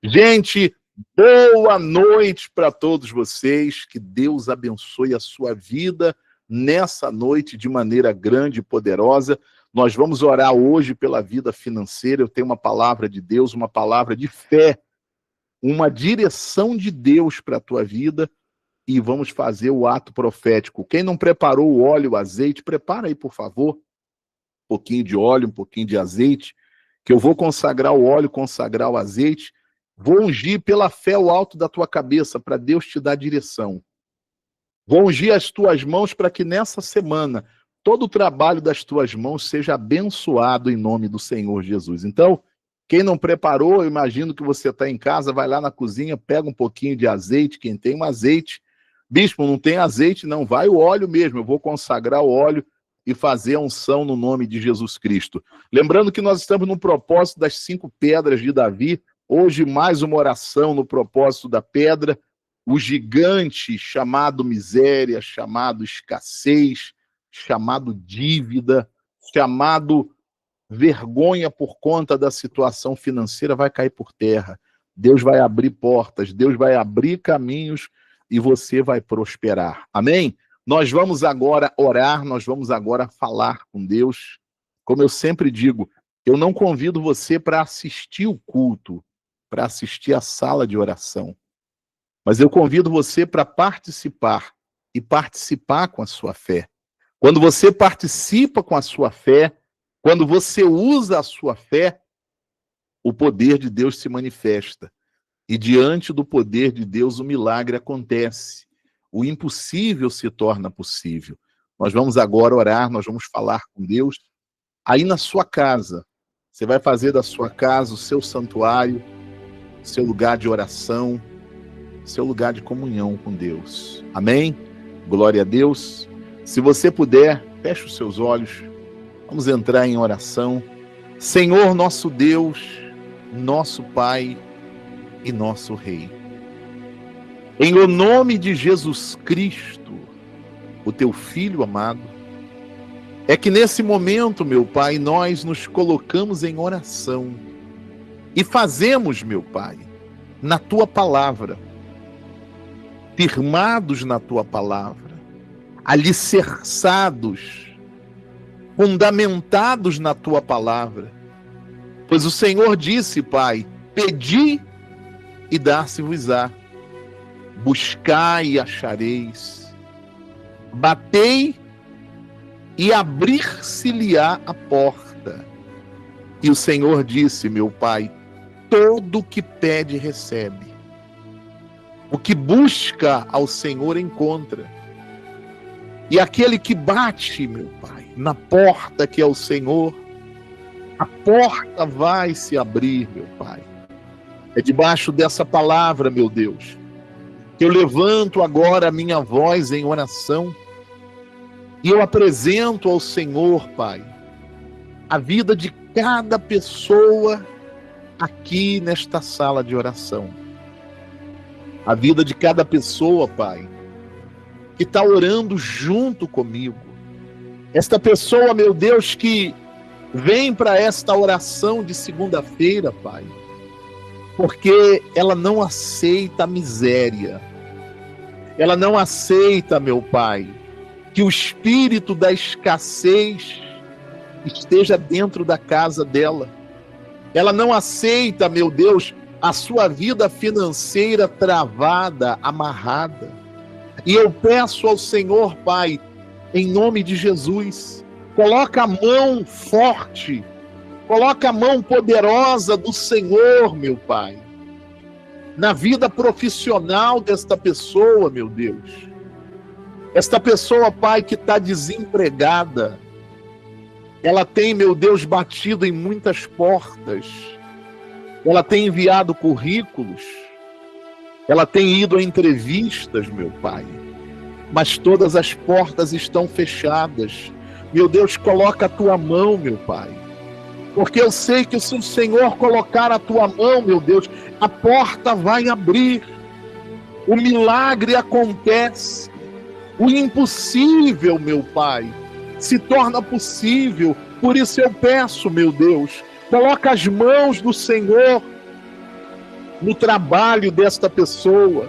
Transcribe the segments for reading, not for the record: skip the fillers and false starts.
Gente, boa noite para todos vocês. Que Deus abençoe a sua vida nessa noite de maneira grande e poderosa. Nós vamos orar hoje pela vida financeira. Eu tenho uma palavra de Deus, uma palavra de fé, uma direção de Deus para a tua vida e vamos fazer o ato profético. Quem não preparou o óleo, o azeite, prepara aí, por favor, um pouquinho de óleo, um pouquinho de azeite, que eu vou consagrar o óleo, consagrar o azeite. Vou ungir pela fé o alto da tua cabeça, para Deus te dar direção. Vou ungir as tuas mãos para que nessa semana todo o trabalho das tuas mãos seja abençoado em nome do Senhor Jesus. Então, quem não preparou, eu imagino que você está em casa, vai lá na cozinha, pega um pouquinho de azeite, quem tem um azeite. Bispo, não tem azeite? Não, vai o óleo mesmo. Eu vou consagrar o óleo e fazer a unção no nome de Jesus Cristo. Lembrando que nós estamos no propósito das 5 pedras de Davi. Hoje, mais uma oração no propósito da pedra. O gigante chamado miséria, chamado escassez, chamado dívida, chamado vergonha por conta da situação financeira vai cair por terra. Deus vai abrir portas, Deus vai abrir caminhos e você vai prosperar. Amém? Nós vamos agora orar, nós vamos agora falar com Deus. Como eu sempre digo, eu não convido você para assistir o culto, para assistir a sala de oração. Mas eu convido você para participar e participar com a sua fé. Quando você participa com a sua fé, quando você usa a sua fé, o poder de Deus se manifesta. E diante do poder de Deus, o milagre acontece. O impossível se torna possível. Nós vamos agora orar, nós vamos falar com Deus. Aí na sua casa, você vai fazer da sua casa o seu santuário, seu lugar de oração, seu lugar de comunhão com Deus. Amém? Glória a Deus. Se você puder, feche os seus olhos. Vamos entrar em oração. Senhor, nosso Deus, nosso Pai e nosso Rei. Em o nome de Jesus Cristo, o teu Filho amado, é que nesse momento, meu Pai, nós nos colocamos em oração e fazemos, meu Pai, na tua palavra, firmados na tua palavra, alicerçados, fundamentados na tua palavra. Pois o Senhor disse, Pai, pedi e dar-se-vos-á, buscai e achareis, batei e abrir-se-lhe-á a porta. E o Senhor disse, meu Pai, todo o que pede recebe, o que busca ao Senhor encontra, e aquele que bate, meu Pai, na porta que é o Senhor, a porta vai se abrir, meu Pai. É debaixo dessa palavra, meu Deus, que eu levanto agora a minha voz em oração e eu apresento ao Senhor, Pai, a vida de cada pessoa aqui nesta sala de oração. A vida de cada pessoa, Pai, que está orando junto comigo. Esta pessoa, meu Deus, que vem para esta oração de segunda-feira, Pai, porque ela não aceita a miséria. Ela não aceita, meu Pai, que o espírito da escassez esteja dentro da casa dela. Ela não aceita, meu Deus, a sua vida financeira travada, amarrada. E eu peço ao Senhor, Pai, em nome de Jesus, coloca a mão forte, coloca a mão poderosa do Senhor, meu Pai, na vida profissional desta pessoa, meu Deus. Esta pessoa, Pai, que está desempregada, ela tem, meu Deus, batido em muitas portas, ela tem enviado currículos, ela tem ido a entrevistas, meu Pai, mas todas as portas estão fechadas. Meu Deus, coloca a tua mão, meu Pai, porque eu sei que se o Senhor colocar a tua mão, meu Deus, a porta vai abrir, o milagre acontece, o impossível, meu Pai, se torna possível. Por isso eu peço, meu Deus, coloca as mãos do Senhor no trabalho desta pessoa.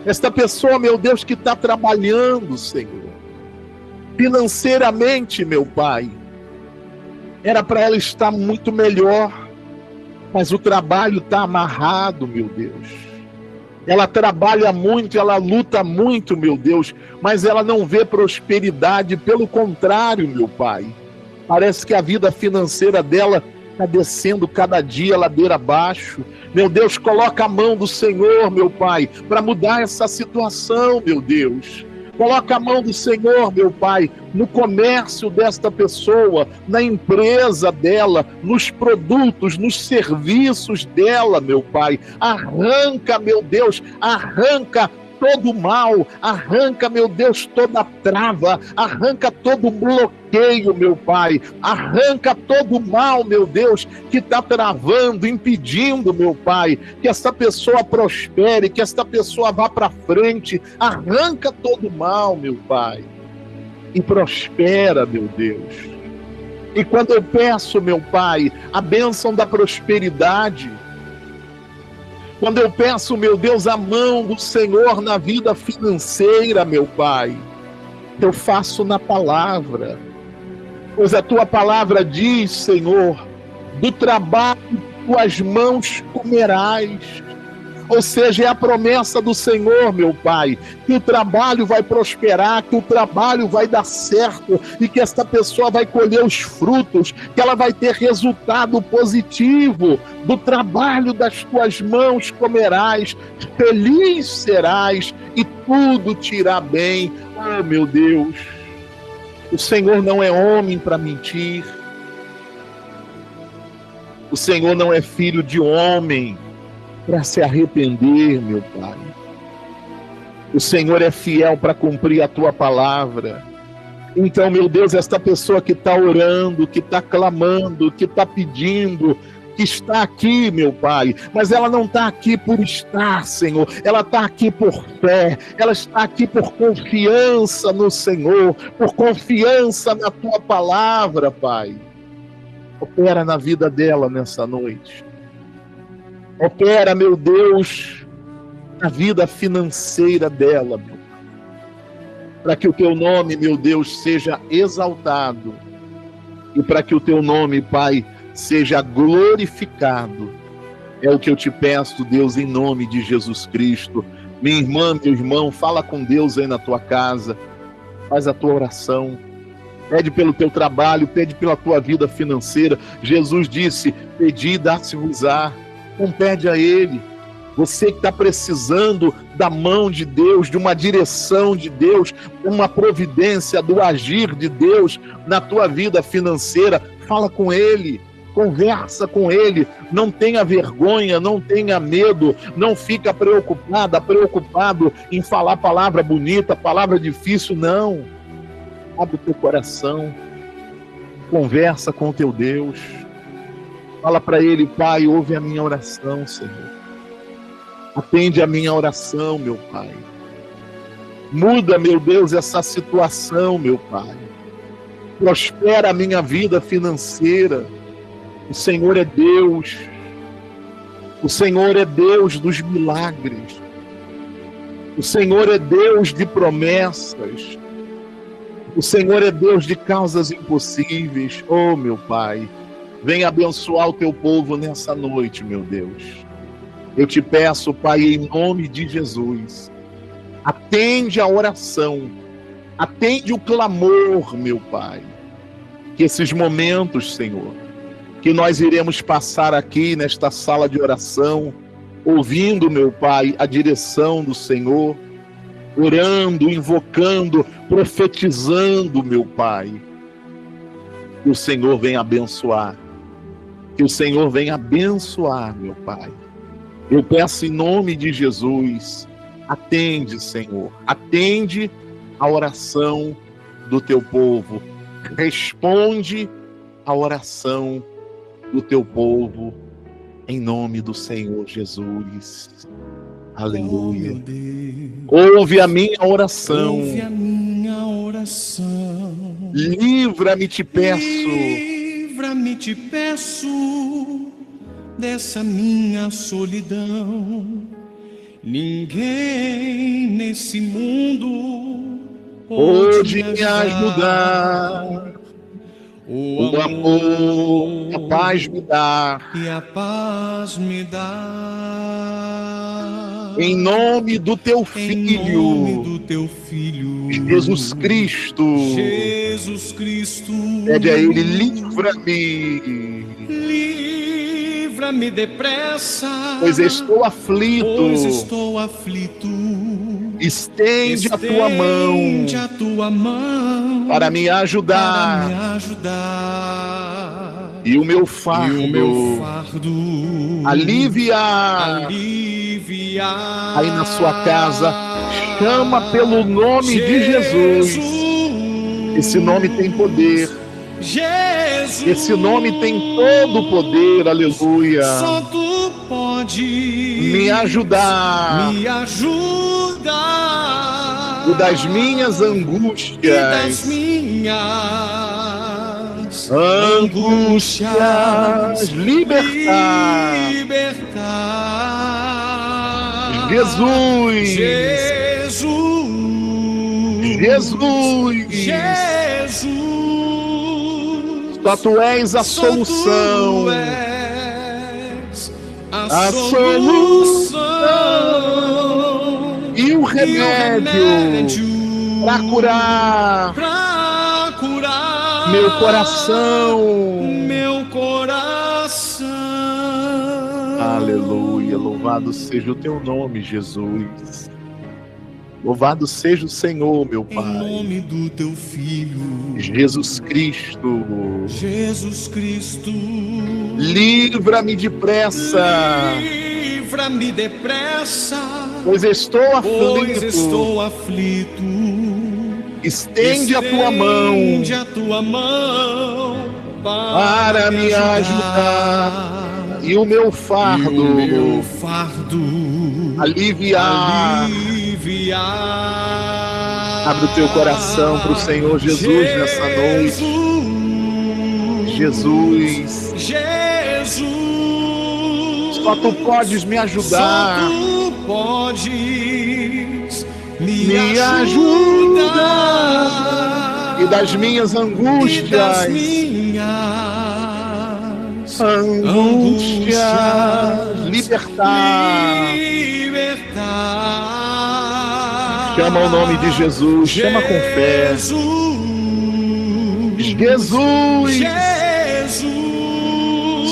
Esta pessoa, meu Deus, que está trabalhando, Senhor, financeiramente, meu Pai, era para ela estar muito melhor, mas o trabalho está amarrado, meu Deus. Ela trabalha muito, ela luta muito, meu Deus, mas ela não vê prosperidade, pelo contrário, meu Pai. Parece que a vida financeira dela está descendo cada dia ladeira abaixo. Meu Deus, coloca a mão do Senhor, meu Pai, para mudar essa situação, meu Deus. Coloca a mão do Senhor, meu Pai, no comércio desta pessoa, na empresa dela, nos produtos, nos serviços dela, meu Pai. Arranca, meu Deus, arranca todo o mal, arranca, meu Deus, toda trava, arranca todo bloqueio, meu Pai, arranca todo o mal, meu Deus, que está travando, impedindo, meu Pai, que essa pessoa prospere, que essa pessoa vá para frente, arranca todo o mal, meu Pai, e prospera, meu Deus. E quando eu peço, meu Pai, a bênção da prosperidade, quando eu peço, meu Deus, a mão do Senhor na vida financeira, meu Pai, eu faço na palavra. Pois a tua palavra diz, Senhor, do trabalho de tuas mãos comerás. Ou seja, é a promessa do Senhor, meu Pai, que o trabalho vai prosperar, que o trabalho vai dar certo e que esta pessoa vai colher os frutos, que ela vai ter resultado positivo. Do trabalho das tuas mãos comerás, feliz serás e tudo te irá bem. Oh, meu Deus, o Senhor não é homem para mentir. O Senhor não é filho de homem para se arrepender, meu Pai. O Senhor é fiel para cumprir a tua palavra. Então, meu Deus, esta pessoa que está orando, que está clamando, que está pedindo, que está aqui, meu Pai, mas ela não está aqui por estar, Senhor, ela está aqui por fé, ela está aqui por confiança no Senhor, por confiança na tua palavra, Pai. Opera na vida dela nessa noite. Opera, meu Deus, na vida financeira dela, meu Pai, para que o teu nome, meu Deus, seja exaltado e para que o teu nome, Pai, seja glorificado. É o que eu te peço, Deus, em nome de Jesus Cristo. Minha irmã, meu irmão, fala com Deus aí na tua casa, faz a tua oração, pede pelo teu trabalho, pede pela tua vida financeira. Jesus disse: pedi e dá-se-vos-á. Não pede a Ele. Você que está precisando da mão de Deus, de uma direção de Deus, uma providência do agir de Deus na tua vida financeira, fala com Ele, conversa com Ele, não tenha vergonha, não tenha medo, não fica preocupado em falar palavra bonita, palavra difícil, não. Abre o teu coração, conversa com o teu Deus. Fala para Ele: Pai, ouve a minha oração, Senhor. Atende a minha oração, meu Pai. Muda, meu Deus, essa situação, meu Pai. Prospera a minha vida financeira. O Senhor é Deus. O Senhor é Deus dos milagres. O Senhor é Deus de promessas. O Senhor é Deus de causas impossíveis. Oh, meu Pai, vem abençoar o teu povo nessa noite, meu Deus. Eu te peço, Pai, em nome de Jesus, atende a oração, atende o clamor, meu Pai. Que esses momentos, Senhor, que nós iremos passar aqui nesta sala de oração, ouvindo, meu Pai, a direção do Senhor, orando, invocando, profetizando, meu Pai, que o Senhor venha abençoar. Que o Senhor venha abençoar, meu Pai. Eu peço em nome de Jesus, atende, Senhor, atende a oração do teu povo, responde a oração do teu povo, em nome do Senhor Jesus. Aleluia. Ouve a minha oração. Ouve a minha oração. Livra-me, te peço. Livra-me, te peço, dessa minha solidão. Ninguém nesse mundo pode me ajudar. O amor, a paz me dá. e a paz me dá. Em nome do teu Em Filho, nome do teu Filho, Jesus Cristo. Jesus Cristo. Pede a Ele, livra-me, Livra-me depressa, pois estou aflito. pois estou aflito. Estende a tua mão Estende a tua mão para me para ajudar. me ajudar. E o meu E o fardo meu fardo aliviar. aliviar. Aí na sua casa, chama pelo nome de Jesus. Esse nome tem poder. Jesus, Esse nome tem todo o poder, aleluia. só tu pode Me ajudar. me ajudar. E das minhas E das angústias, minhas angústias, libertar. Libertar. Jesus, Jesus, Jesus, só tu és a só tu solução. és A a solução E o remédio para curar pra curar meu coração. meu coração. Aleluia, louvado seja o teu nome, Jesus. Louvado seja o Senhor, meu Em Pai. nome do teu Filho, Jesus Cristo, Jesus Cristo. livra-me depressa, Livra-me depressa, pois estou pois aflito. estou aflito. Estende a tua mão Estende a tua mão para me ajudar. E o meu E o fardo meu fardo aliviar. aliviar. Abre o teu coração para o Senhor Jesus nessa noite. Jesus, Jesus, só tu podes me ajudar. só tu podes me ajudar. ajudar. E das minhas E das angústias, minhas angústias, libertar. Libertar. Chama o nome de Jesus, chama com fé. Jesus, Jesus,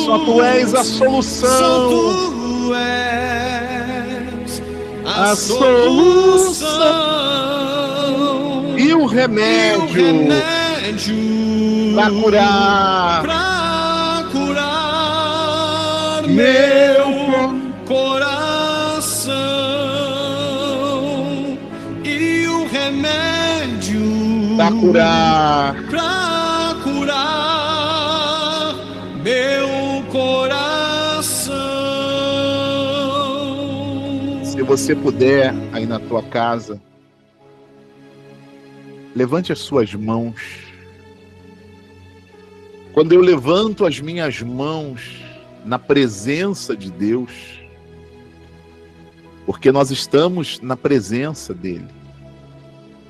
só tu és a solução. só tu és A a solução E o e o remédio remédio para curar pra curar meu coração. E o remédio para curar pra curar meu coração. Se você puder, aí na tua casa, levante as suas mãos. Quando eu levanto as minhas mãos na presença de Deus, porque nós estamos na presença dele.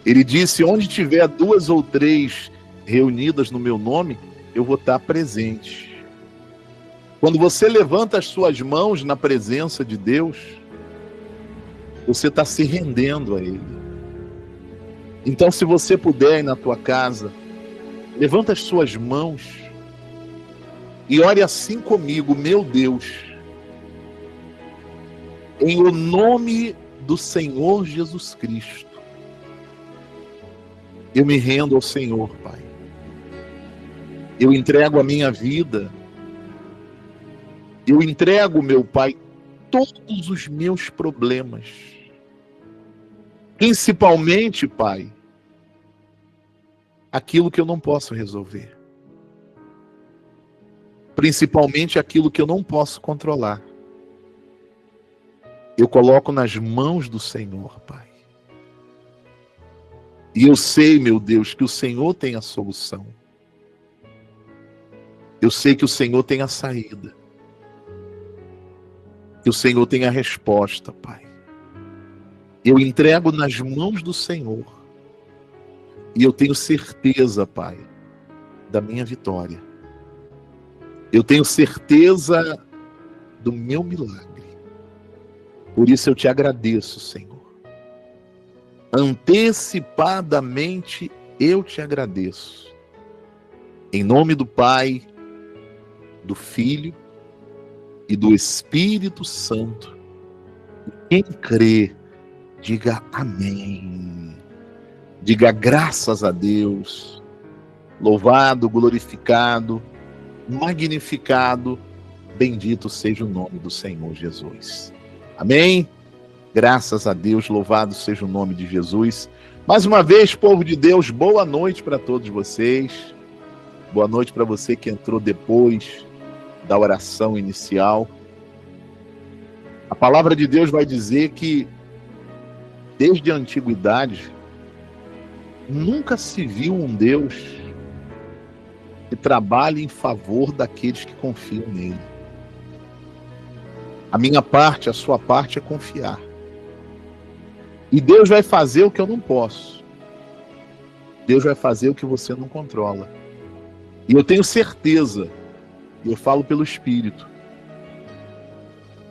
Ele disse: onde tiver 2 ou 3 reunidas no meu nome, eu vou estar presente. Quando você levanta as suas mãos na presença de Deus, você está se rendendo a Ele. Então, se você puder ir na tua casa, levanta as suas mãos e ore assim comigo: meu Deus, em o nome do Senhor Jesus Cristo, eu me rendo ao Senhor, Pai. Eu entrego a minha vida, eu entrego, meu Pai, todos os meus problemas. Principalmente, Pai, aquilo que eu não posso resolver. Principalmente aquilo que eu não posso controlar. Eu coloco nas mãos do Senhor, Pai. E eu sei, meu Deus, que o Senhor tem a solução. Eu sei que o Senhor tem a saída. Que o Senhor tenha a resposta, Pai. Eu entrego nas mãos do Senhor. E eu tenho certeza, Pai, da minha vitória. Eu tenho certeza do meu milagre. Por isso eu te agradeço, Senhor. Antecipadamente eu te agradeço. Em nome do Pai, do Filho e do Espírito Santo. Quem crê, diga amém. Diga graças a Deus. Louvado, glorificado, magnificado, bendito seja o nome do Senhor Jesus. Amém? Graças a Deus, louvado seja o nome de Jesus. Mais uma vez, povo de Deus, boa noite para todos vocês. Boa noite para você que entrou depois da oração inicial. A palavra de Deus vai dizer que, desde a antiguidade, nunca se viu um Deus que trabalhe em favor daqueles que confiam nele. A minha parte, a sua parte é confiar. E Deus vai fazer o que eu não posso. Deus vai fazer o que você não controla. E eu tenho certeza, e eu falo pelo Espírito,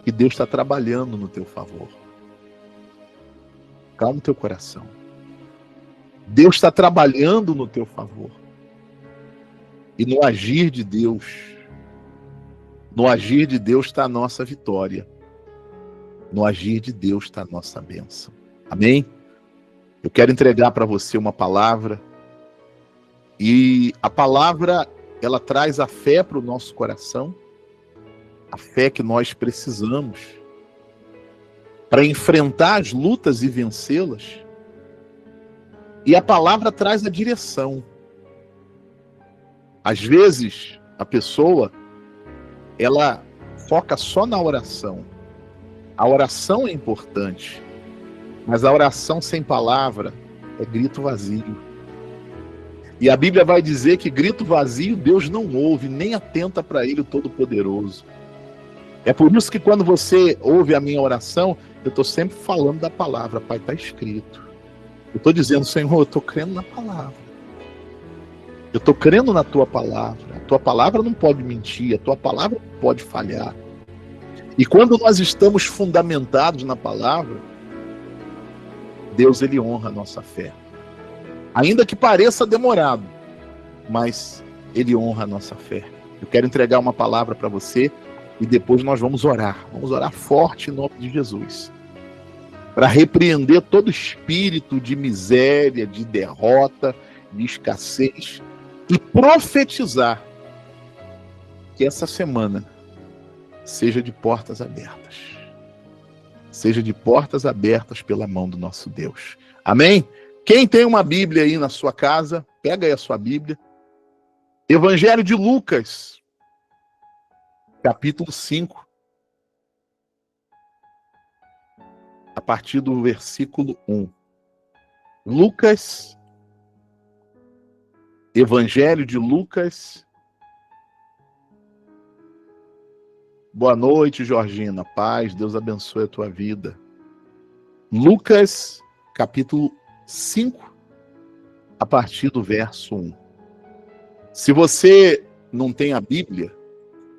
que Deus está trabalhando no teu favor. Calma o teu coração. Deus está trabalhando no teu favor. E no agir de Deus, está a nossa vitória. No agir de Deus está a nossa bênção. Amém? Eu quero entregar para você uma palavra. E a palavra, ela traz a fé para o nosso coração. A fé que nós precisamos para enfrentar as lutas e vencê-las. E a palavra traz a direção. Às vezes, a pessoa, ela foca só na oração. A oração é importante, mas a oração sem palavra é grito vazio. E a Bíblia vai dizer que grito vazio Deus não ouve, nem atenta para ele o Todo-Poderoso. É por isso que quando você ouve a minha oração, eu estou sempre falando da palavra. Pai, está escrito. Eu estou dizendo, Senhor, eu estou crendo na palavra. Eu estou crendo na tua palavra. A tua palavra não pode mentir, a tua palavra não pode falhar. E quando nós estamos fundamentados na palavra, Deus, ele honra a nossa fé. Ainda que pareça demorado, mas ele honra a nossa fé. Eu quero entregar uma palavra para você e depois nós vamos orar. Vamos orar forte em nome de Jesus. Para repreender todo espírito de miséria, de derrota, de escassez e profetizar que essa semana seja de portas abertas. Seja de portas abertas pela mão do nosso Deus. Amém? Quem tem uma Bíblia aí na sua casa, pega aí a sua Bíblia. Evangelho de Lucas, capítulo 5. A partir do versículo 1. Lucas, Evangelho de Lucas. Boa noite, Georgina. Paz, Deus abençoe a tua vida. Lucas, capítulo 5, a partir do verso 1. Se você não tem a Bíblia,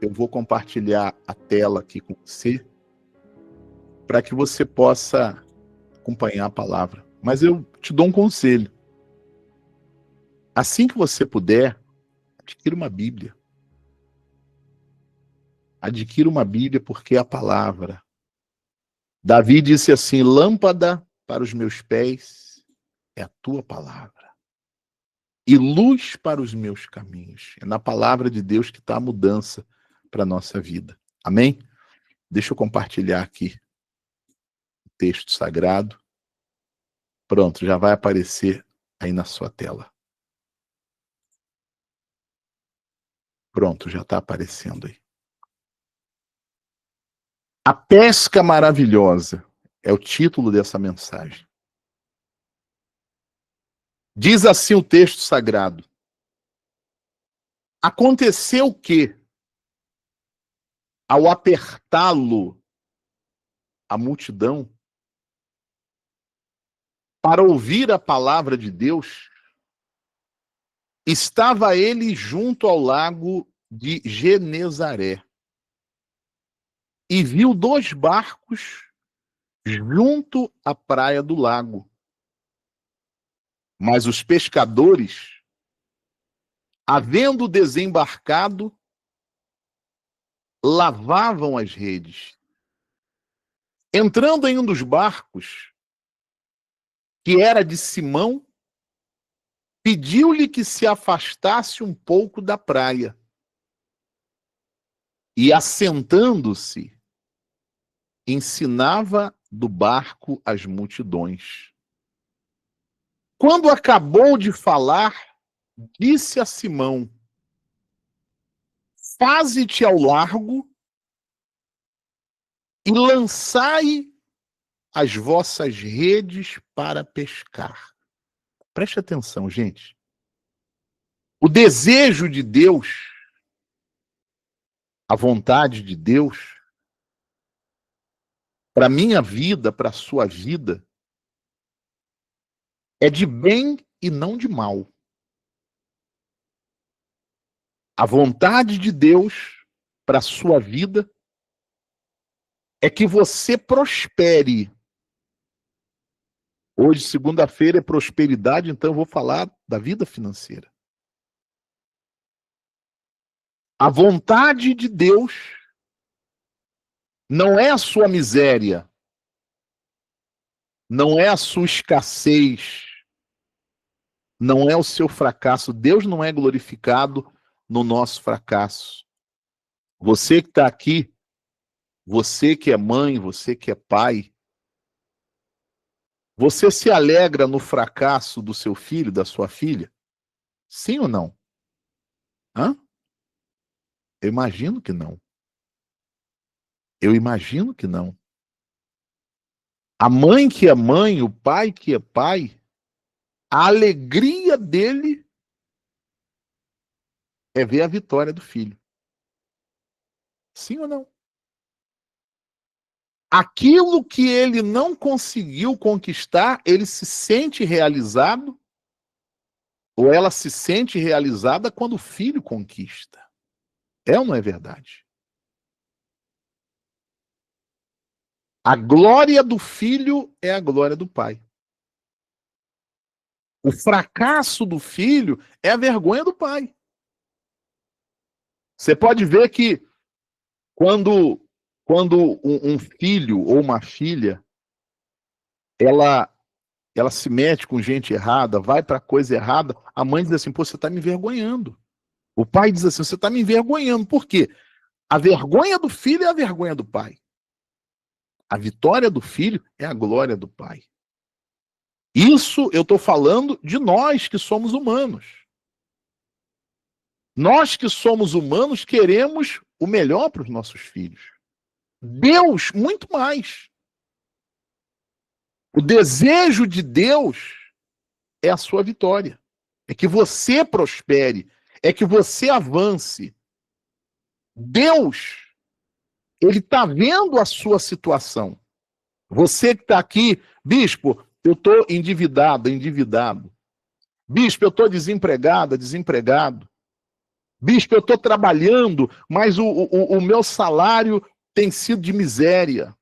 eu vou compartilhar a tela aqui com você, para que você possa acompanhar a palavra. Mas eu te dou um conselho. Assim que você puder, adquira uma Bíblia. Adquira uma Bíblia, porque é a palavra. Davi disse assim: lâmpada para os meus pés é a tua palavra, e luz para os meus caminhos. É na palavra de Deus que está a mudança para a nossa vida. Amém? Deixa eu compartilhar aqui o texto sagrado. Pronto, já vai aparecer aí na sua tela. Pronto, já está aparecendo aí. A pesca maravilhosa é o título dessa mensagem. Diz assim o texto sagrado: aconteceu que, ao apertá-lo a multidão para ouvir a palavra de Deus, estava ele junto ao lago de Genezaré e viu 2 barcos junto à praia do lago. Mas os pescadores, havendo desembarcado, lavavam as redes. Entrando em um dos barcos, que era de Simão, pediu-lhe que se afastasse um pouco da praia. E, assentando-se, ensinava do barco as multidões. Quando acabou de falar, disse a Simão: faze-te ao largo e lançai as vossas redes para pescar. Preste atenção, gente. O desejo de Deus, a vontade de Deus, para a minha vida, para a sua vida, é de bem e não de mal. A vontade de Deus para a sua vida é que você prospere. Hoje, segunda-feira, é prosperidade, então eu vou falar da vida financeira. A vontade de Deus não é a sua miséria, não é a sua escassez, não é o seu fracasso. Deus não é glorificado no nosso fracasso. Você que está aqui, você que é mãe, você que é pai, você se alegra no fracasso do seu filho, da sua filha? Sim ou não? Hã? Eu imagino que não. Eu imagino que não. A mãe que é mãe, o pai que é pai, a alegria dele é ver a vitória do filho. Sim ou não? Aquilo que ele não conseguiu conquistar, ele se sente realizado, ou ela se sente realizada quando o filho conquista. É ou não é verdade? A glória do filho é a glória do pai. O fracasso do filho é a vergonha do pai. Você pode ver que quando um filho ou uma filha, ela se mete com gente errada, vai para coisa errada, a mãe diz assim: pô, você está me envergonhando. O pai diz assim: você está me envergonhando. Por quê? A vergonha do filho é a vergonha do pai. A vitória do filho é a glória do pai. Isso eu estou falando de nós que somos humanos. Nós que somos humanos queremos o melhor para os nossos filhos. Deus, muito mais. O desejo de Deus é a sua vitória. É que você prospere. É que você avance. Deus, ele está vendo a sua situação. Você que está aqui, bispo, eu estou endividado. Bispo, eu estou desempregado. Bispo, eu estou trabalhando, mas o meu salário tem sido de miséria.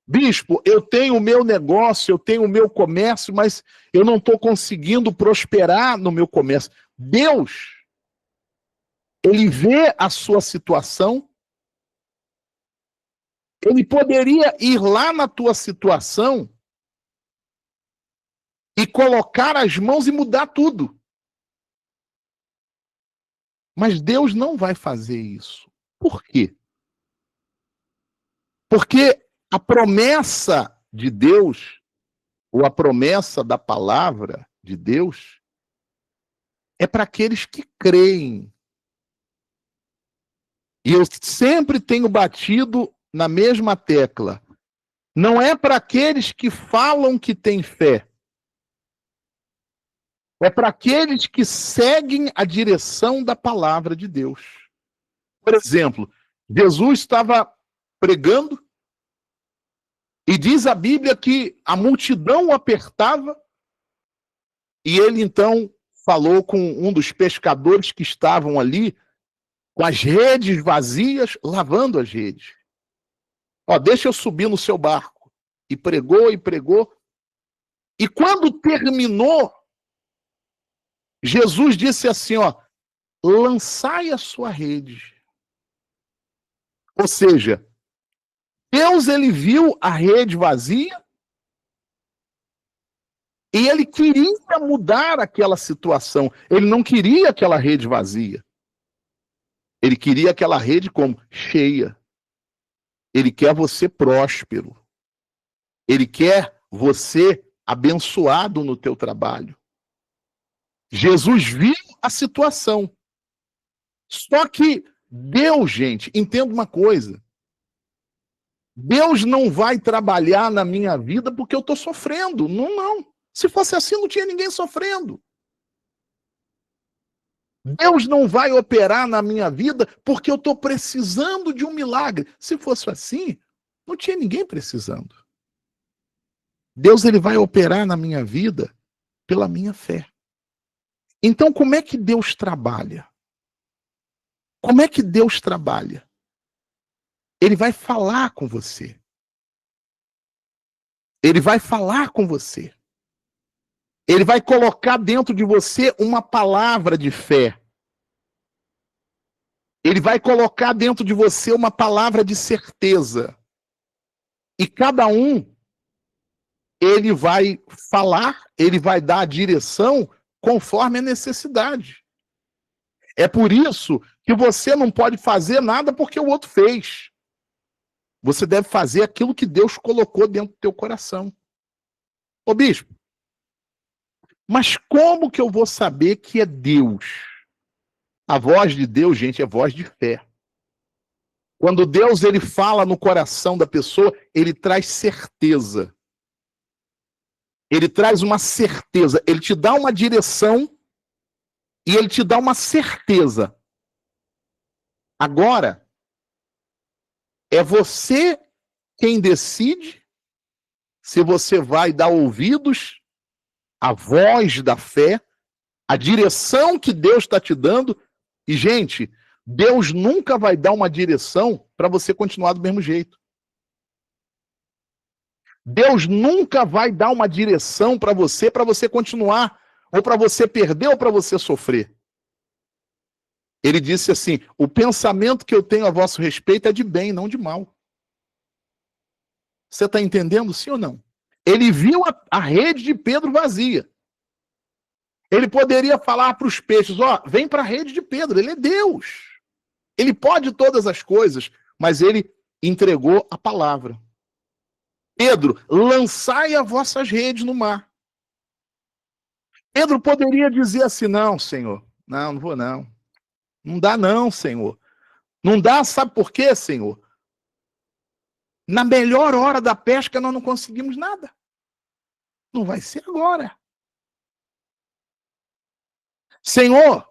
Bispo, eu tenho o meu negócio, eu tenho o meu comércio, mas eu não estou conseguindo prosperar no meu comércio. Deus, ele vê a sua situação, ele poderia ir lá na tua situação e colocar as mãos e mudar tudo. Mas Deus não vai fazer isso. Por quê? Porque a promessa de Deus, ou a promessa da palavra de Deus, é para aqueles que creem. E eu sempre tenho batido na mesma tecla. Não é para aqueles que falam que têm fé. É para aqueles que seguem a direção da palavra de Deus. Por exemplo, Jesus estava pregando E diz a Bíblia que a multidão o apertava, e ele então falou com um dos pescadores que estavam ali, com as redes vazias, lavando as redes. Ó, deixa eu subir no seu barco. E pregou, e pregou. E quando terminou, Jesus disse assim, ó, lançai a sua rede. Ou seja, Deus, ele viu a rede vazia e ele queria mudar aquela situação. Ele não queria aquela rede vazia. Ele queria aquela rede como? Cheia. Ele quer você próspero. Ele quer você abençoado no teu trabalho. Jesus viu a situação. Só que Deus, gente, entenda uma coisa. Deus não vai trabalhar na minha vida porque eu estou sofrendo. Não, não. Se fosse assim, não tinha ninguém sofrendo. Deus não vai operar na minha vida porque eu estou precisando de um milagre. Se fosse assim, não tinha ninguém precisando. Deus, ele vai operar na minha vida pela minha fé. Então, como é que Deus trabalha? Como é que Deus trabalha? Ele vai falar com você. Ele vai falar com você. Ele vai colocar dentro de você uma palavra de fé. Ele vai colocar dentro de você uma palavra de certeza. E cada um, ele vai falar, ele vai dar a direção conforme a necessidade. É por isso que você não pode fazer nada porque o outro fez. Você deve fazer aquilo que Deus colocou dentro do teu coração. Ô bispo, mas como que eu vou saber que é Deus? A voz de Deus, gente, é voz de fé. Quando Deus, ele fala no coração da pessoa, ele traz certeza. Ele traz uma certeza. Ele te dá uma direção e ele te dá uma certeza. Agora, é você quem decide se você vai dar ouvidos à voz da fé, à direção que Deus está te dando. E, gente, Deus nunca vai dar uma direção para você continuar do mesmo jeito. Deus nunca vai dar uma direção para você continuar, ou para você perder, ou para você sofrer. Ele disse assim, o pensamento que eu tenho a vosso respeito é de bem, não de mal. Você está entendendo, sim ou não? Ele viu a rede de Pedro vazia. Ele poderia falar para os peixes, ó, vem para a rede de Pedro, ele é Deus. Ele pode todas as coisas, mas ele entregou a palavra. Pedro, lançai as vossas redes no mar. Pedro poderia dizer assim, não, Senhor, não vou não. Não dá não, Senhor. Não dá, sabe por quê, Senhor? Na melhor hora da pesca nós não conseguimos nada. Não vai ser agora. Senhor,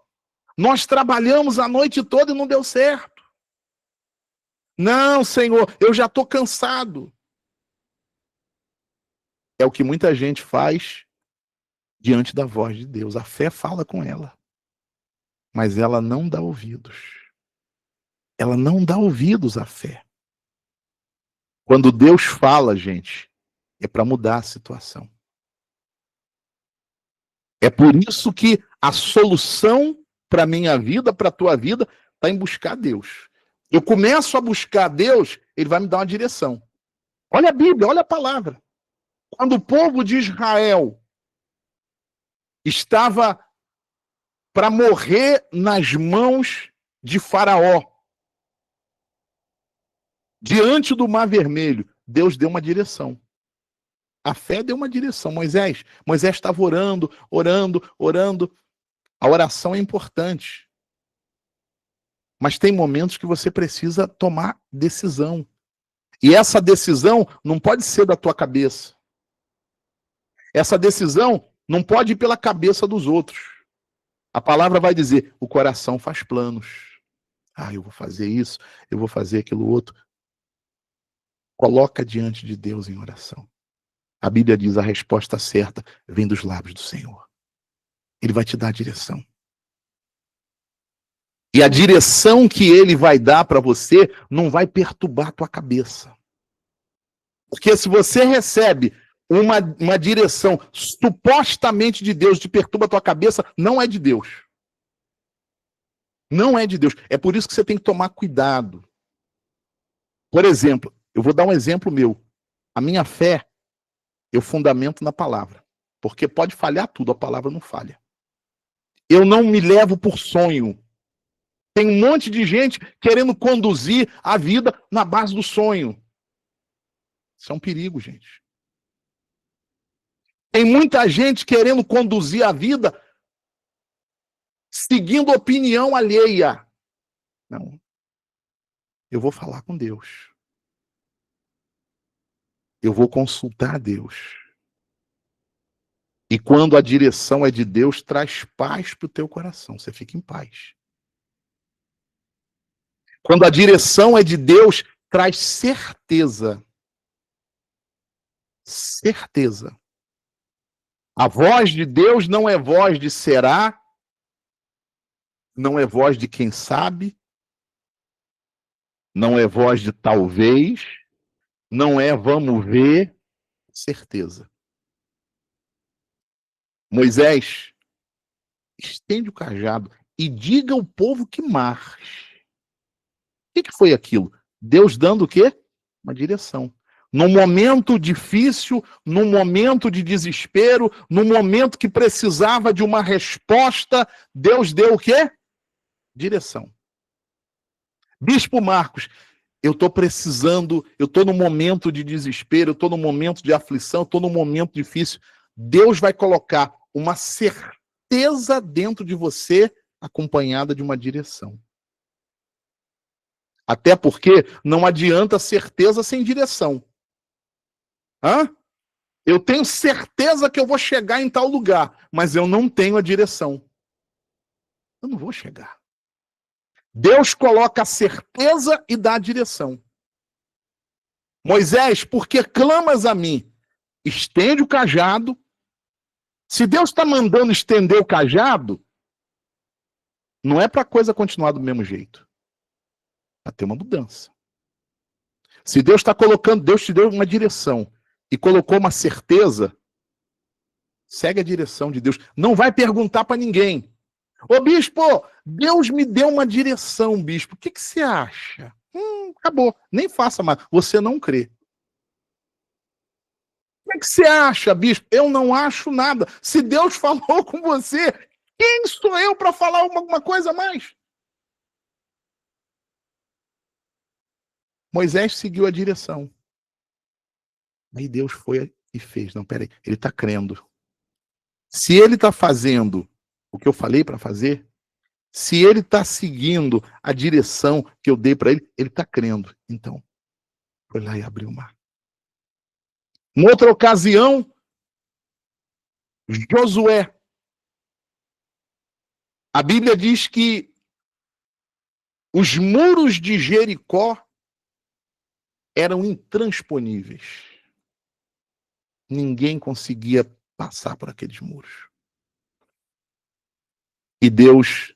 nós trabalhamos a noite toda e não deu certo. Não, Senhor, eu já estou cansado. É o que muita gente faz diante da voz de Deus. A fé fala com ela, mas ela não dá ouvidos. Ela não dá ouvidos à fé. Quando Deus fala, gente, é para mudar a situação. É por isso que a solução para a minha vida, para a tua vida, está em buscar Deus. Eu começo a buscar Deus, ele vai me dar uma direção. Olha a Bíblia, olha a palavra. Quando o povo de Israel estava para morrer nas mãos de Faraó, diante do Mar Vermelho, Deus deu uma direção. A fé deu uma direção. Moisés estava orando. A oração é importante. Mas tem momentos que você precisa tomar decisão. E essa decisão não pode ser da tua cabeça. Essa decisão não pode ir pela cabeça dos outros. A palavra vai dizer, o coração faz planos. Eu vou fazer isso, eu vou fazer aquilo outro. Coloca diante de Deus em oração. A Bíblia diz: a resposta certa vem dos lábios do Senhor. Ele vai te dar a direção. E a direção que ele vai dar para você não vai perturbar a tua cabeça. Porque se você recebe uma direção supostamente de Deus, te perturba a tua cabeça, não é de Deus. Não é de Deus. É por isso que você tem que tomar cuidado. Por exemplo, eu vou dar um exemplo meu. A minha fé, eu fundamento na palavra. Porque pode falhar tudo, a palavra não falha. Eu não me levo por sonho. Tem um monte de gente querendo conduzir a vida na base do sonho. Isso é um perigo, gente. Tem muita gente querendo conduzir a vida seguindo opinião alheia. Não. Eu vou falar com Deus. Eu vou consultar a Deus. E quando a direção é de Deus, traz paz para o teu coração. Você fica em paz. Quando a direção é de Deus, traz certeza. Certeza. A voz de Deus não é voz de será, não é voz de quem sabe, não é voz de talvez, não é vamos ver, certeza. Moisés, estende o cajado e diga ao povo que marche. O que foi aquilo? Deus dando o quê? Uma direção. Num momento difícil, num momento de desespero, num momento que precisava de uma resposta, Deus deu o quê? Direção. Bispo Marcos, eu estou precisando, eu estou num momento de desespero, eu estou num momento de aflição, eu estou num momento difícil. Deus vai colocar uma certeza dentro de você, acompanhada de uma direção. Até porque não adianta certeza sem direção. Hã? Eu tenho certeza que eu vou chegar em tal lugar, mas eu não tenho a direção. Eu não vou chegar. Deus coloca a certeza e dá a direção. Moisés, porque clamas a mim? Estende o cajado. Se Deus está mandando estender o cajado, não é para a coisa continuar do mesmo jeito. Para ter uma mudança. Se Deus está colocando, Deus te deu uma direção e colocou uma certeza, segue a direção de Deus. Não vai perguntar para ninguém. Ô bispo, Deus me deu uma direção, bispo. O que você acha? Acabou. Nem faça mais. Você não crê. O que você acha, bispo? Eu não acho nada. Se Deus falou com você, quem sou eu para falar alguma coisa a mais? Moisés seguiu a direção. Aí Deus foi e fez. Não, peraí, ele está crendo. Se ele está fazendo o que eu falei para fazer, se ele está seguindo a direção que eu dei para ele, ele está crendo. Então, foi lá e abriu o mar. Em outra ocasião, Josué. A Bíblia diz que os muros de Jericó eram intransponíveis. Ninguém conseguia passar por aqueles muros. E Deus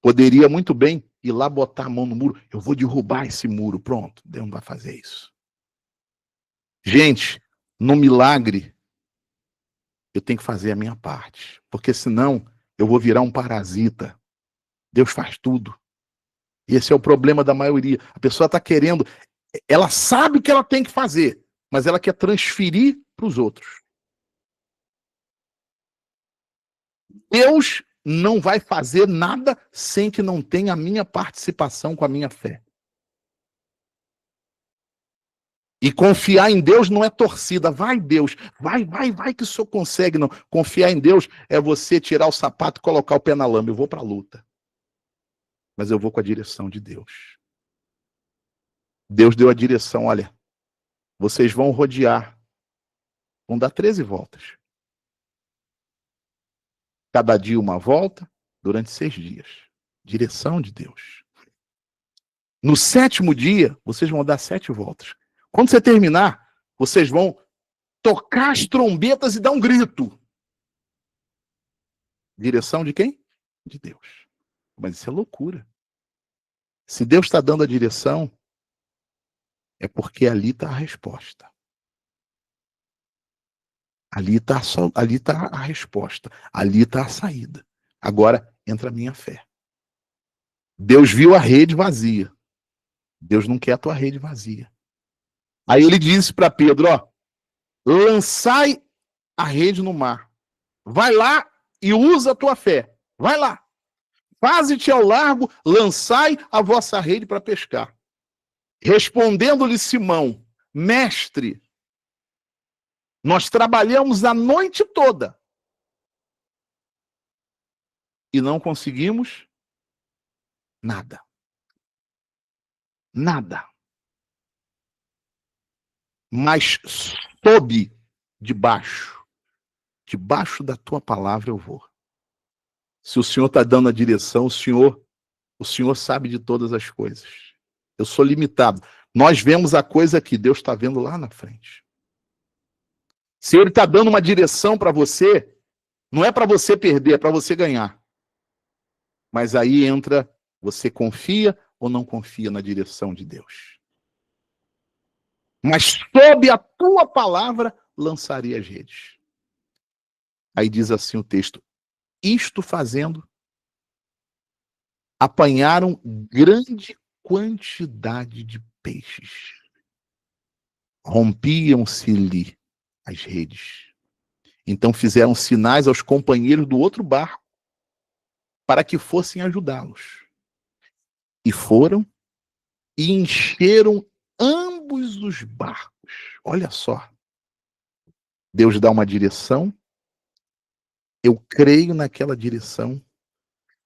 poderia muito bem ir lá botar a mão no muro. Eu vou derrubar esse muro. Pronto, Deus não vai fazer isso. Gente, no milagre, eu tenho que fazer a minha parte. Porque senão eu vou virar um parasita. Deus faz tudo. E esse é o problema da maioria. A pessoa está querendo, ela sabe o que ela tem que fazer, mas ela quer transferir para os outros. Deus não vai fazer nada sem que não tenha a minha participação com a minha fé. E confiar em Deus não é torcida. Vai, Deus, vai que o senhor consegue. Não. Confiar em Deus é você tirar o sapato e colocar o pé na lama. Eu vou para a luta. Mas eu vou com a direção de Deus. Deus deu a direção, olha, vocês vão rodear. Vão dar 13 voltas. Cada dia uma volta, durante 6 dias. Direção de Deus. No 7º dia, vocês vão dar 7 voltas. Quando você terminar, vocês vão tocar as trombetas e dar um grito. Direção de quem? De Deus. Mas isso é loucura. Se Deus está dando a direção, é porque ali está a resposta. Ali está a resposta. Ali está a saída. Agora entra a minha fé. Deus viu a rede vazia. Deus não quer a tua rede vazia. Aí ele disse para Pedro, ó, lançai a rede no mar. Vai lá e usa a tua fé. Vai lá. Faze-te ao largo, lançai a vossa rede para pescar. Respondendo-lhe Simão, mestre, nós trabalhamos a noite toda e não conseguimos nada. Nada. Mas sob debaixo da tua palavra eu vou. Se o Senhor está dando a direção, o Senhor sabe de todas as coisas. Eu sou limitado. Nós vemos a coisa que Deus está vendo lá na frente. Se Ele está dando uma direção para você, não é para você perder, é para você ganhar. Mas aí entra, você confia ou não confia na direção de Deus. Mas sob a tua palavra lançarei as redes. Aí diz assim o texto, isto fazendo, apanharam grande quantidade de peixes. Rompiam-se-lhe as redes. Então fizeram sinais aos companheiros do outro barco para que fossem ajudá-los. E foram e encheram ambos os barcos. Olha só. Deus dá uma direção. Eu creio naquela direção.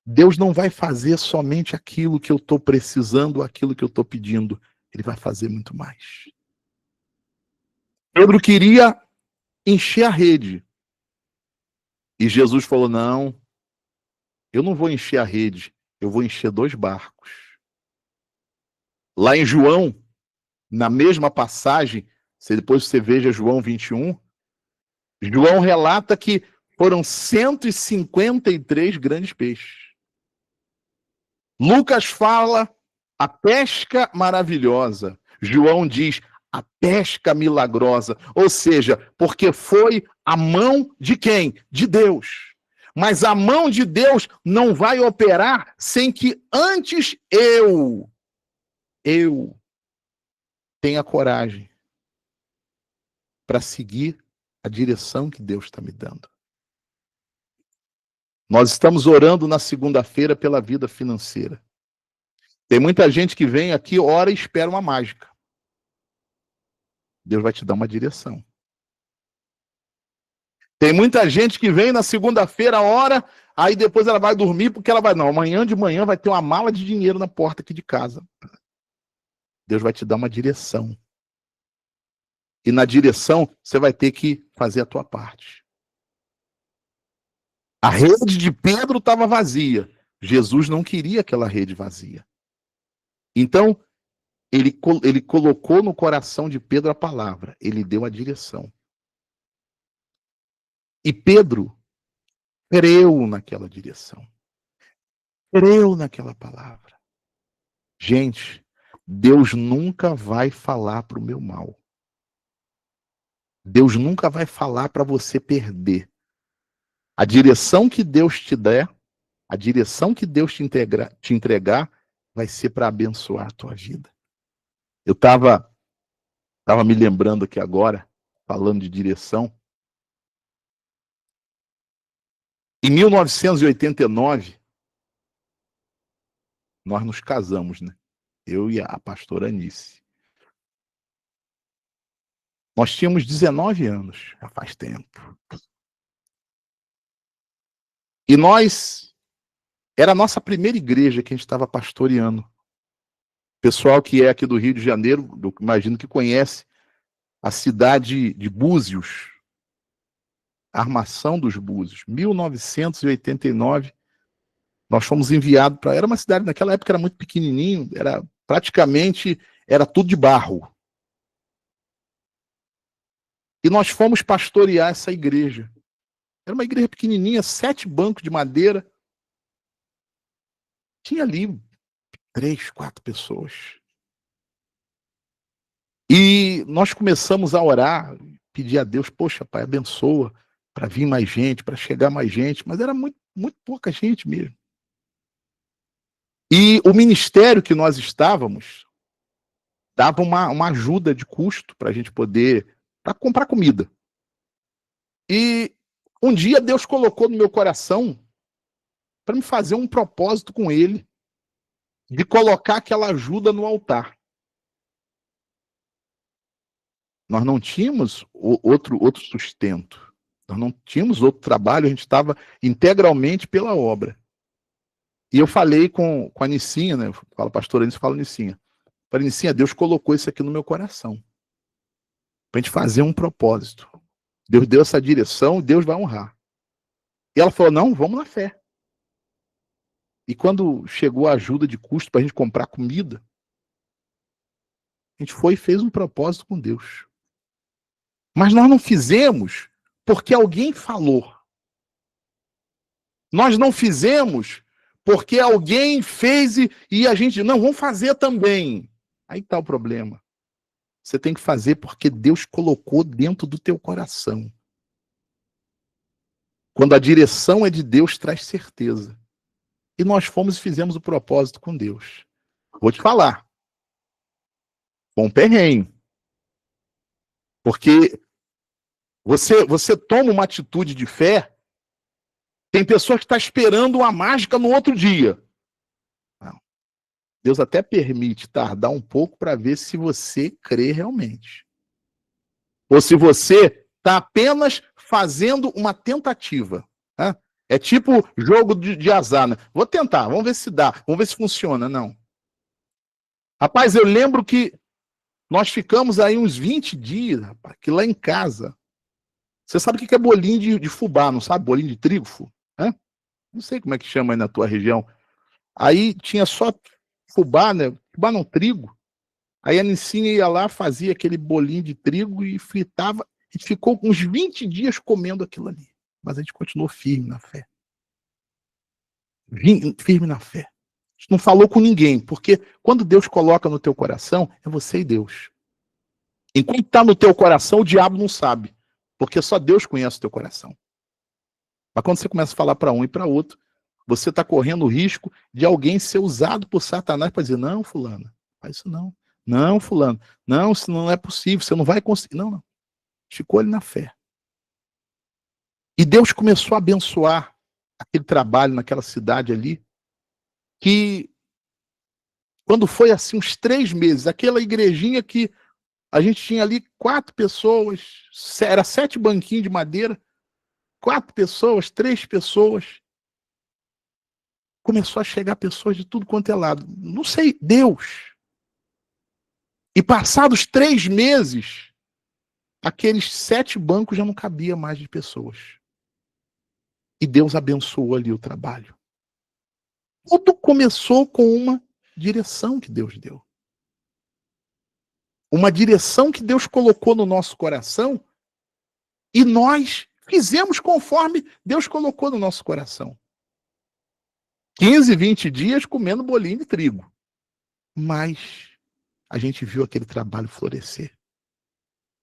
Deus não vai fazer somente aquilo que eu estou precisando, aquilo que eu estou pedindo. Ele vai fazer muito mais. Pedro queria encher a rede. E Jesus falou, não, eu não vou encher a rede, eu vou encher 2 barcos. Lá em João, na mesma passagem, se depois você veja João 21, João relata que foram 153 grandes peixes. Lucas fala a pesca maravilhosa. João diz a pesca milagrosa. Ou seja, porque foi a mão de quem? De Deus. Mas a mão de Deus não vai operar sem que antes eu tenha coragem para seguir a direção que Deus está me dando. Nós estamos orando na segunda-feira pela vida financeira. Tem muita gente que vem aqui, ora e espera uma mágica. Deus vai te dar uma direção. Tem muita gente que vem na segunda-feira, ora, aí depois ela vai dormir porque ela vai, não, amanhã de manhã vai ter uma mala de dinheiro na porta aqui de casa. Deus vai te dar uma direção. E na direção você vai ter que fazer a tua parte. A rede de Pedro estava vazia. Jesus não queria aquela rede vazia. Então, ele colocou no coração de Pedro a palavra. Ele deu a direção. E Pedro creu naquela direção. Creu naquela palavra. Gente, Deus nunca vai falar para o meu mal. Deus nunca vai falar para você perder. A direção que Deus te der, a direção que Deus te entregar, vai ser para abençoar a tua vida. Eu estava me lembrando aqui agora, falando de direção. Em 1989, nós nos casamos, né? Eu e a pastora Anice. Nós tínhamos 19 anos, já faz tempo. E era a nossa primeira igreja que a gente estava pastoreando. Pessoal que é aqui do Rio de Janeiro, eu imagino que conhece a cidade de Búzios, a Armação dos Búzios. 1989, nós fomos enviados para... Era uma cidade, naquela época era muito pequenininho, era tudo de barro. E nós fomos pastorear essa igreja. Era uma igreja pequenininha, 7 bancos de madeira. Tinha ali 3, 4 pessoas. E nós começamos a orar, pedir a Deus, poxa, Pai, abençoa, para vir mais gente, para chegar mais gente, mas era muito, muito pouca gente mesmo. E o ministério que nós estávamos dava uma ajuda de custo para a gente poder, para comprar comida. E um dia Deus colocou no meu coração para me fazer um propósito com ele, de colocar aquela ajuda no altar. Nós não tínhamos outro sustento. Nós não tínhamos outro trabalho, a gente estava integralmente pela obra. E eu falei com a Nicinha, né? Eu falo pastora, Nicinha, fala Nicinha. Falei, Nicinha, Deus colocou isso aqui no meu coração. Para a gente fazer um propósito. Deus deu essa direção, Deus vai honrar. E ela falou, não, vamos na fé. E quando chegou a ajuda de custo para a gente comprar comida, a gente foi e fez um propósito com Deus. Mas nós não fizemos porque alguém falou. Nós não fizemos porque alguém fez e a gente, não, vamos fazer também. Aí está o problema. Você tem que fazer porque Deus colocou dentro do teu coração. Quando a direção é de Deus, traz certeza. E nós fomos e fizemos o propósito com Deus. Vou te falar. Com perrengue. Porque você toma uma atitude de fé, tem pessoa que está esperando uma mágica no outro dia. Não. Deus até permite tardar um pouco para ver se você crê realmente. Ou se você está apenas fazendo uma tentativa. Né? É tipo jogo de azar. Né? Vou tentar, vamos ver se dá, vamos ver se funciona. Não. Rapaz, eu lembro que nós ficamos aí uns 20 dias, rapaz, que lá em casa. Você sabe o que é bolinho de fubá, não sabe? Bolinho de trigo? Né? Não sei como é que chama aí na tua região. Aí tinha só fubá, né? Fubá não, trigo. Aí a Nicinha ia lá, fazia aquele bolinho de trigo e fritava. A gente ficou uns 20 dias comendo aquilo ali. Mas a gente continuou firme na fé. Firme na fé. A gente não falou com ninguém, porque quando Deus coloca no teu coração, é você e Deus. Enquanto está no teu coração, o diabo não sabe. Porque só Deus conhece o teu coração. Mas quando você começa a falar para um e para outro, você está correndo o risco de alguém ser usado por Satanás para dizer, não, fulano, faz isso não. Não, fulano, não, isso não é possível, você não vai conseguir. Não, não. Ficou ele na fé. E Deus começou a abençoar aquele trabalho naquela cidade ali, que quando foi assim uns 3 meses, aquela igrejinha que a gente tinha ali 4 pessoas, era 7 banquinhos de madeira, 4 pessoas, 3 pessoas. Começou a chegar pessoas de tudo quanto é lado. Não sei, Deus. E passados 3 meses, aqueles 7 bancos já não cabia mais de pessoas. E Deus abençoou ali o trabalho. Tudo começou com uma direção que Deus deu. Uma direção que Deus colocou no nosso coração e nós fizemos conforme Deus colocou no nosso coração. 15, 20 dias comendo bolinho de trigo. Mas a gente viu aquele trabalho florescer.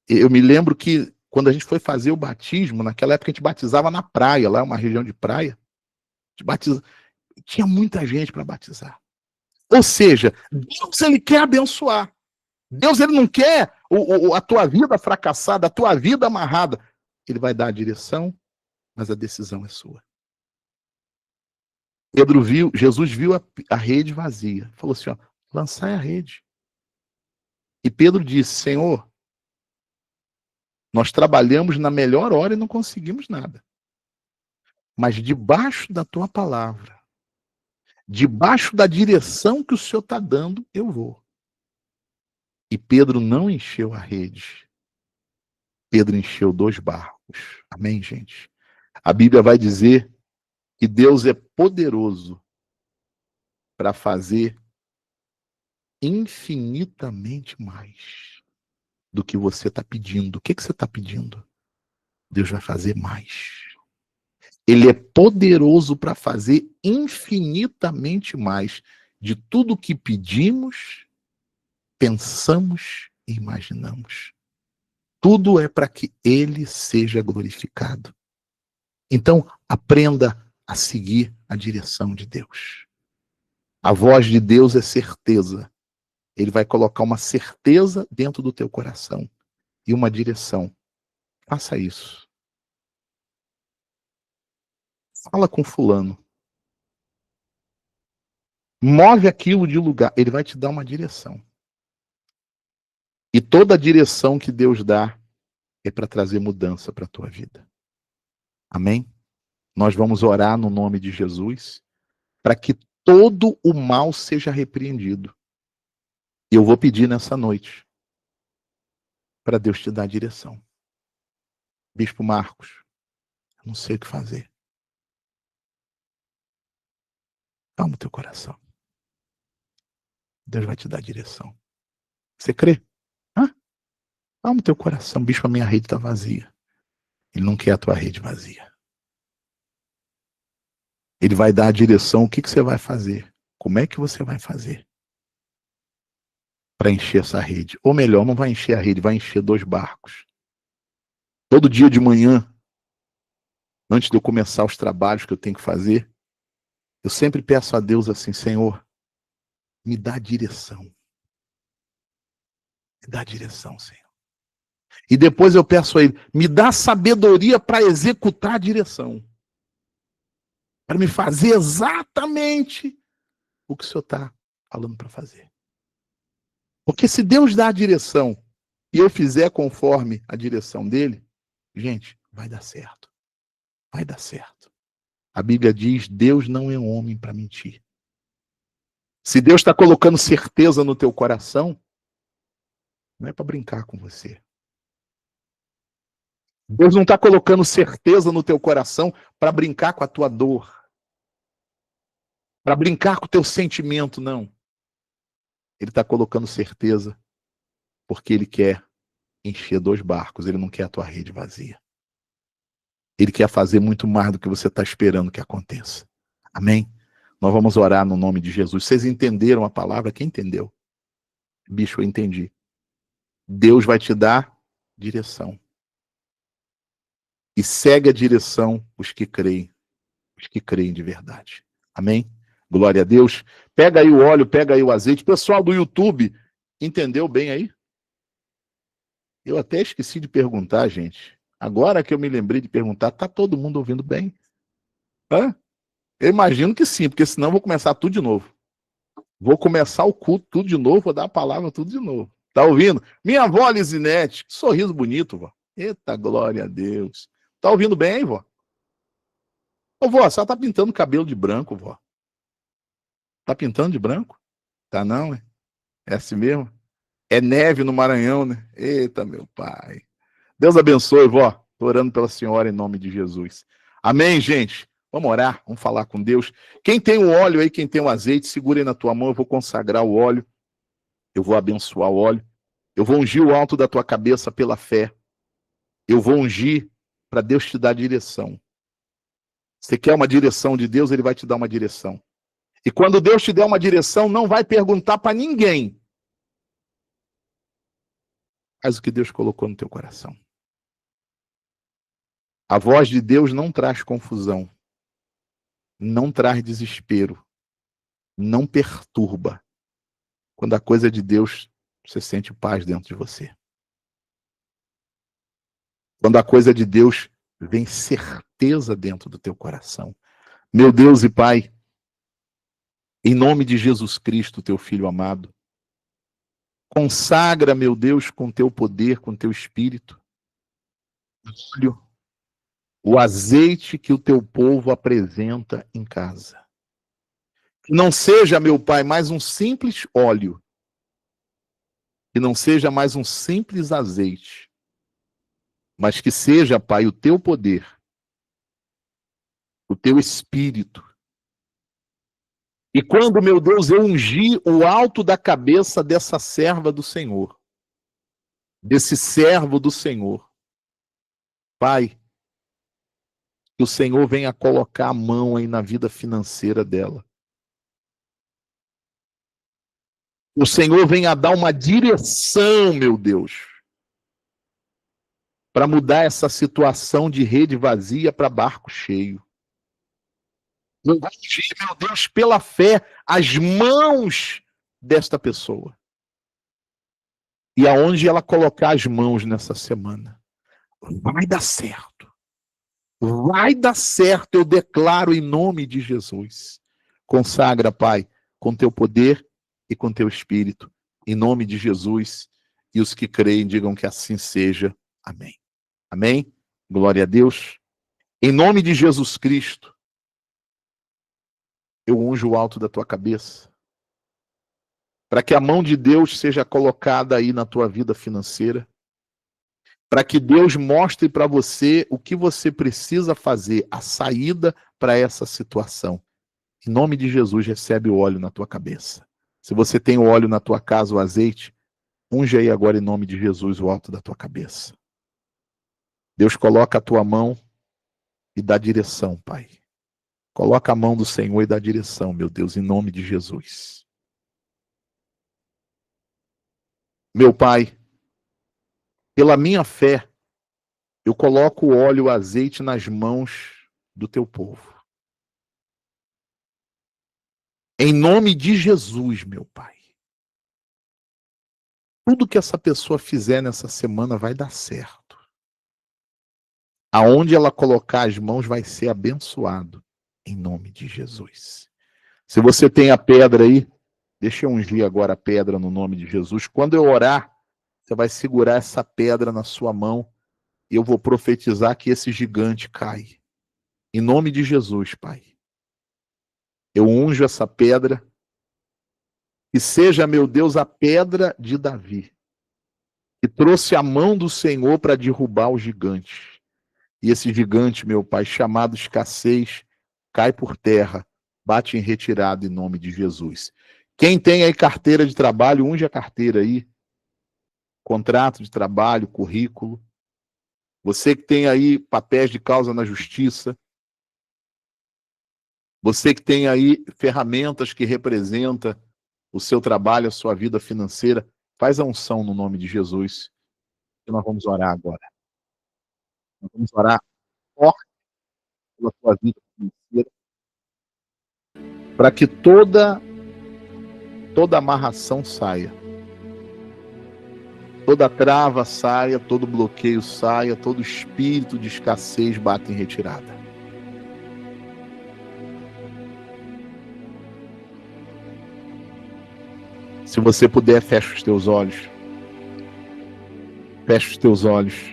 Eu me lembro que quando a gente foi fazer o batismo, naquela época a gente batizava na praia, lá uma região de praia. Tinha muita gente para batizar. Ou seja, Deus ele quer abençoar. Deus ele não quer a tua vida fracassada, a tua vida amarrada. Ele vai dar a direção, mas a decisão é sua. Jesus viu a rede vazia. Falou assim, ó, lançai a rede. E Pedro disse, Senhor, nós trabalhamos na melhor hora e não conseguimos nada. Mas debaixo da tua palavra, debaixo da direção que o Senhor está dando, eu vou. E Pedro não encheu a rede. Pedro encheu 2 barcos. Amém, gente? A Bíblia vai dizer que Deus é poderoso para fazer infinitamente mais. do que você está pedindo. O que você está pedindo? Deus vai fazer mais. Ele é poderoso para fazer infinitamente mais de tudo que pedimos, pensamos e imaginamos. Tudo é para que ele seja glorificado. Então, aprenda a seguir a direção de Deus. A voz de Deus é certeza. Ele vai colocar uma certeza dentro do teu coração e uma direção. Faça isso. Fala com fulano. Move aquilo de lugar. Ele vai te dar uma direção. E toda a direção que Deus dá é para trazer mudança para a tua vida. Amém? Nós vamos orar no nome de Jesus para que todo o mal seja repreendido. E eu vou pedir nessa noite para Deus te dar a direção. Bispo Marcos, eu não sei o que fazer. Calma o teu coração. Deus vai te dar a direção. Você crê? Calma o teu coração. Bispo, a minha rede está vazia. Ele não quer a tua rede vazia. Ele vai dar a direção. O que você vai fazer? Como é que você vai fazer para encher essa rede? Ou melhor, não vai encher a rede, vai encher 2 barcos. Todo dia de manhã, antes de eu começar os trabalhos que eu tenho que fazer, eu sempre peço a Deus assim: Senhor, me dá direção. Me dá direção, Senhor. E depois eu peço a Ele, me dá sabedoria para executar a direção. Para me fazer exatamente o que o Senhor está falando para fazer. Porque se Deus dá a direção e eu fizer conforme a direção dele, gente, vai dar certo. Vai dar certo. A Bíblia diz, Deus não é homem para mentir. Se Deus está colocando certeza no teu coração, não é para brincar com você. Deus não está colocando certeza no teu coração para brincar com a tua dor. Para brincar com o teu sentimento, não. Ele está colocando certeza porque ele quer encher 2 barcos. Ele não quer a tua rede vazia. Ele quer fazer muito mais do que você está esperando que aconteça. Amém? Nós vamos orar no nome de Jesus. Vocês entenderam a palavra? Quem entendeu? Bicho, eu entendi. Deus vai te dar direção. E segue a direção os que creem de verdade. Amém? Glória a Deus. Pega aí o óleo, pega aí o azeite. Pessoal do YouTube, entendeu bem aí? Eu até esqueci de perguntar, gente. Agora que eu me lembrei de perguntar, tá todo mundo ouvindo bem? Hã? Eu imagino que sim, porque senão eu vou começar tudo de novo. Vou começar o culto tudo de novo, vou dar a palavra tudo de novo. Tá ouvindo? Minha avó Lisinete, que sorriso bonito, vó. Eita, glória a Deus. Tá ouvindo bem, vó? Ô, vó, você tá pintando cabelo de branco, vó. Tá pintando de branco? Tá não, né? É assim mesmo? É neve no Maranhão, né? Eita, meu pai. Deus abençoe, vó. Tô orando pela senhora em nome de Jesus. Amém, gente? Vamos orar, vamos falar com Deus. Quem tem o óleo aí, quem tem o azeite, segura aí na tua mão, eu vou consagrar o óleo. Eu vou abençoar o óleo. Eu vou ungir o alto da tua cabeça pela fé. Eu vou ungir para Deus te dar direção. Você quer uma direção de Deus, ele vai te dar uma direção. E quando Deus te der uma direção, não vai perguntar para ninguém. Faz o que Deus colocou no teu coração. A voz de Deus não traz confusão. Não traz desespero. Não perturba. Quando a coisa é de Deus, você sente paz dentro de você. Quando a coisa é de Deus, vem certeza dentro do teu coração. Meu Deus e Pai, em nome de Jesus Cristo, teu Filho amado, consagra, meu Deus, com teu poder, com teu espírito, o azeite que o teu povo apresenta em casa. Que não seja, meu Pai, mais um simples óleo. Que não seja mais um simples azeite. Mas que seja, Pai, o teu poder, o teu espírito. E quando, meu Deus, eu ungir o alto da cabeça dessa serva do Senhor, desse servo do Senhor. Pai, que o Senhor venha colocar a mão aí na vida financeira dela. O Senhor venha dar uma direção, meu Deus, para mudar essa situação de rede vazia para barco cheio. Meu Deus, pela fé, as mãos desta pessoa. E aonde ela colocar as mãos nessa semana, vai dar certo. Vai dar certo, eu declaro em nome de Jesus. Consagra, Pai, com teu poder e com teu espírito, em nome de Jesus. E os que creem, digam que assim seja. Amém. Amém? Glória a Deus. Em nome de Jesus Cristo, eu unjo o alto da tua cabeça, para que a mão de Deus seja colocada aí na tua vida financeira, para que Deus mostre para você o que você precisa fazer, a saída para essa situação. Em nome de Jesus, recebe o óleo na tua cabeça. Se você tem o óleo na tua casa, o azeite, unge aí agora em nome de Jesus o alto da tua cabeça. Deus coloca a tua mão e dá direção, Pai. Coloca a mão do Senhor e dá direção, meu Deus, em nome de Jesus. Meu Pai, pela minha fé, eu coloco o óleo e o azeite nas mãos do teu povo. Em nome de Jesus, meu Pai. Tudo que essa pessoa fizer nessa semana vai dar certo. Aonde ela colocar as mãos vai ser abençoado. Em nome de Jesus. Se você tem a pedra aí, deixa eu ungir agora a pedra no nome de Jesus. Quando eu orar, você vai segurar essa pedra na sua mão e eu vou profetizar que esse gigante cai. Em nome de Jesus, Pai. Eu unjo essa pedra, que seja, meu Deus, a pedra de Davi, que trouxe a mão do Senhor para derrubar o gigante. E esse gigante, meu Pai, chamado escassez, cai por terra, bate em retirada em nome de Jesus. Quem tem aí carteira de trabalho, unge a carteira aí. Contrato de trabalho, currículo. Você que tem aí papéis de causa na justiça. Você que tem aí ferramentas que representam o seu trabalho, a sua vida financeira, faz a unção no nome de Jesus. E nós vamos orar agora. Nós vamos orar forte pela sua vida financeira, para que toda amarração saia, toda trava saia, todo bloqueio saia, todo espírito de escassez bata em retirada. Se você puder, fecha os teus olhos. Fecha os teus olhos.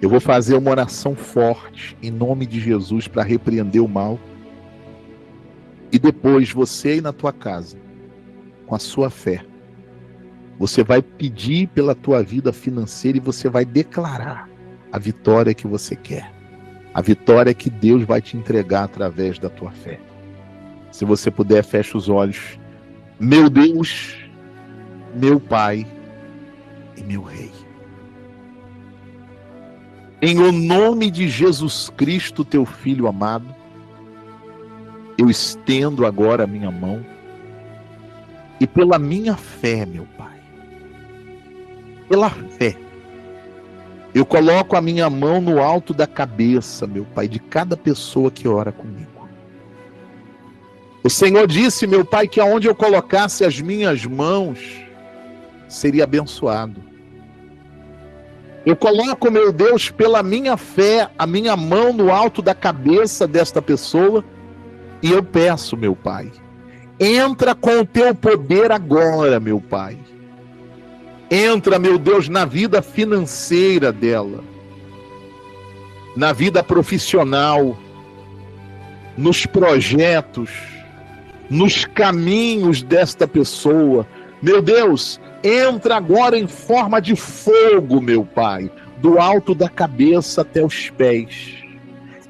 Eu vou fazer uma oração forte em nome de Jesus para repreender o mal. E depois você aí na tua casa, com a sua fé, você vai pedir pela tua vida financeira e você vai declarar a vitória que você quer. A vitória que Deus vai te entregar através da tua fé. Se você puder, fecha os olhos. Meu Deus, meu Pai e meu Rei. Em o nome de Jesus Cristo, teu Filho amado, eu estendo agora a minha mão e pela minha fé, meu Pai, pela fé, eu coloco a minha mão no alto da cabeça, meu Pai, de cada pessoa que ora comigo. O Senhor disse, meu Pai, que aonde eu colocasse as minhas mãos, seria abençoado. Eu coloco, meu Deus, pela minha fé, a minha mão no alto da cabeça desta pessoa, e eu peço, meu Pai, entra com o teu poder agora, meu Pai. Entra, meu Deus, na vida financeira dela, na vida profissional, nos projetos, nos caminhos desta pessoa. Meu Deus, entra agora em forma de fogo, meu Pai, do alto da cabeça até os pés.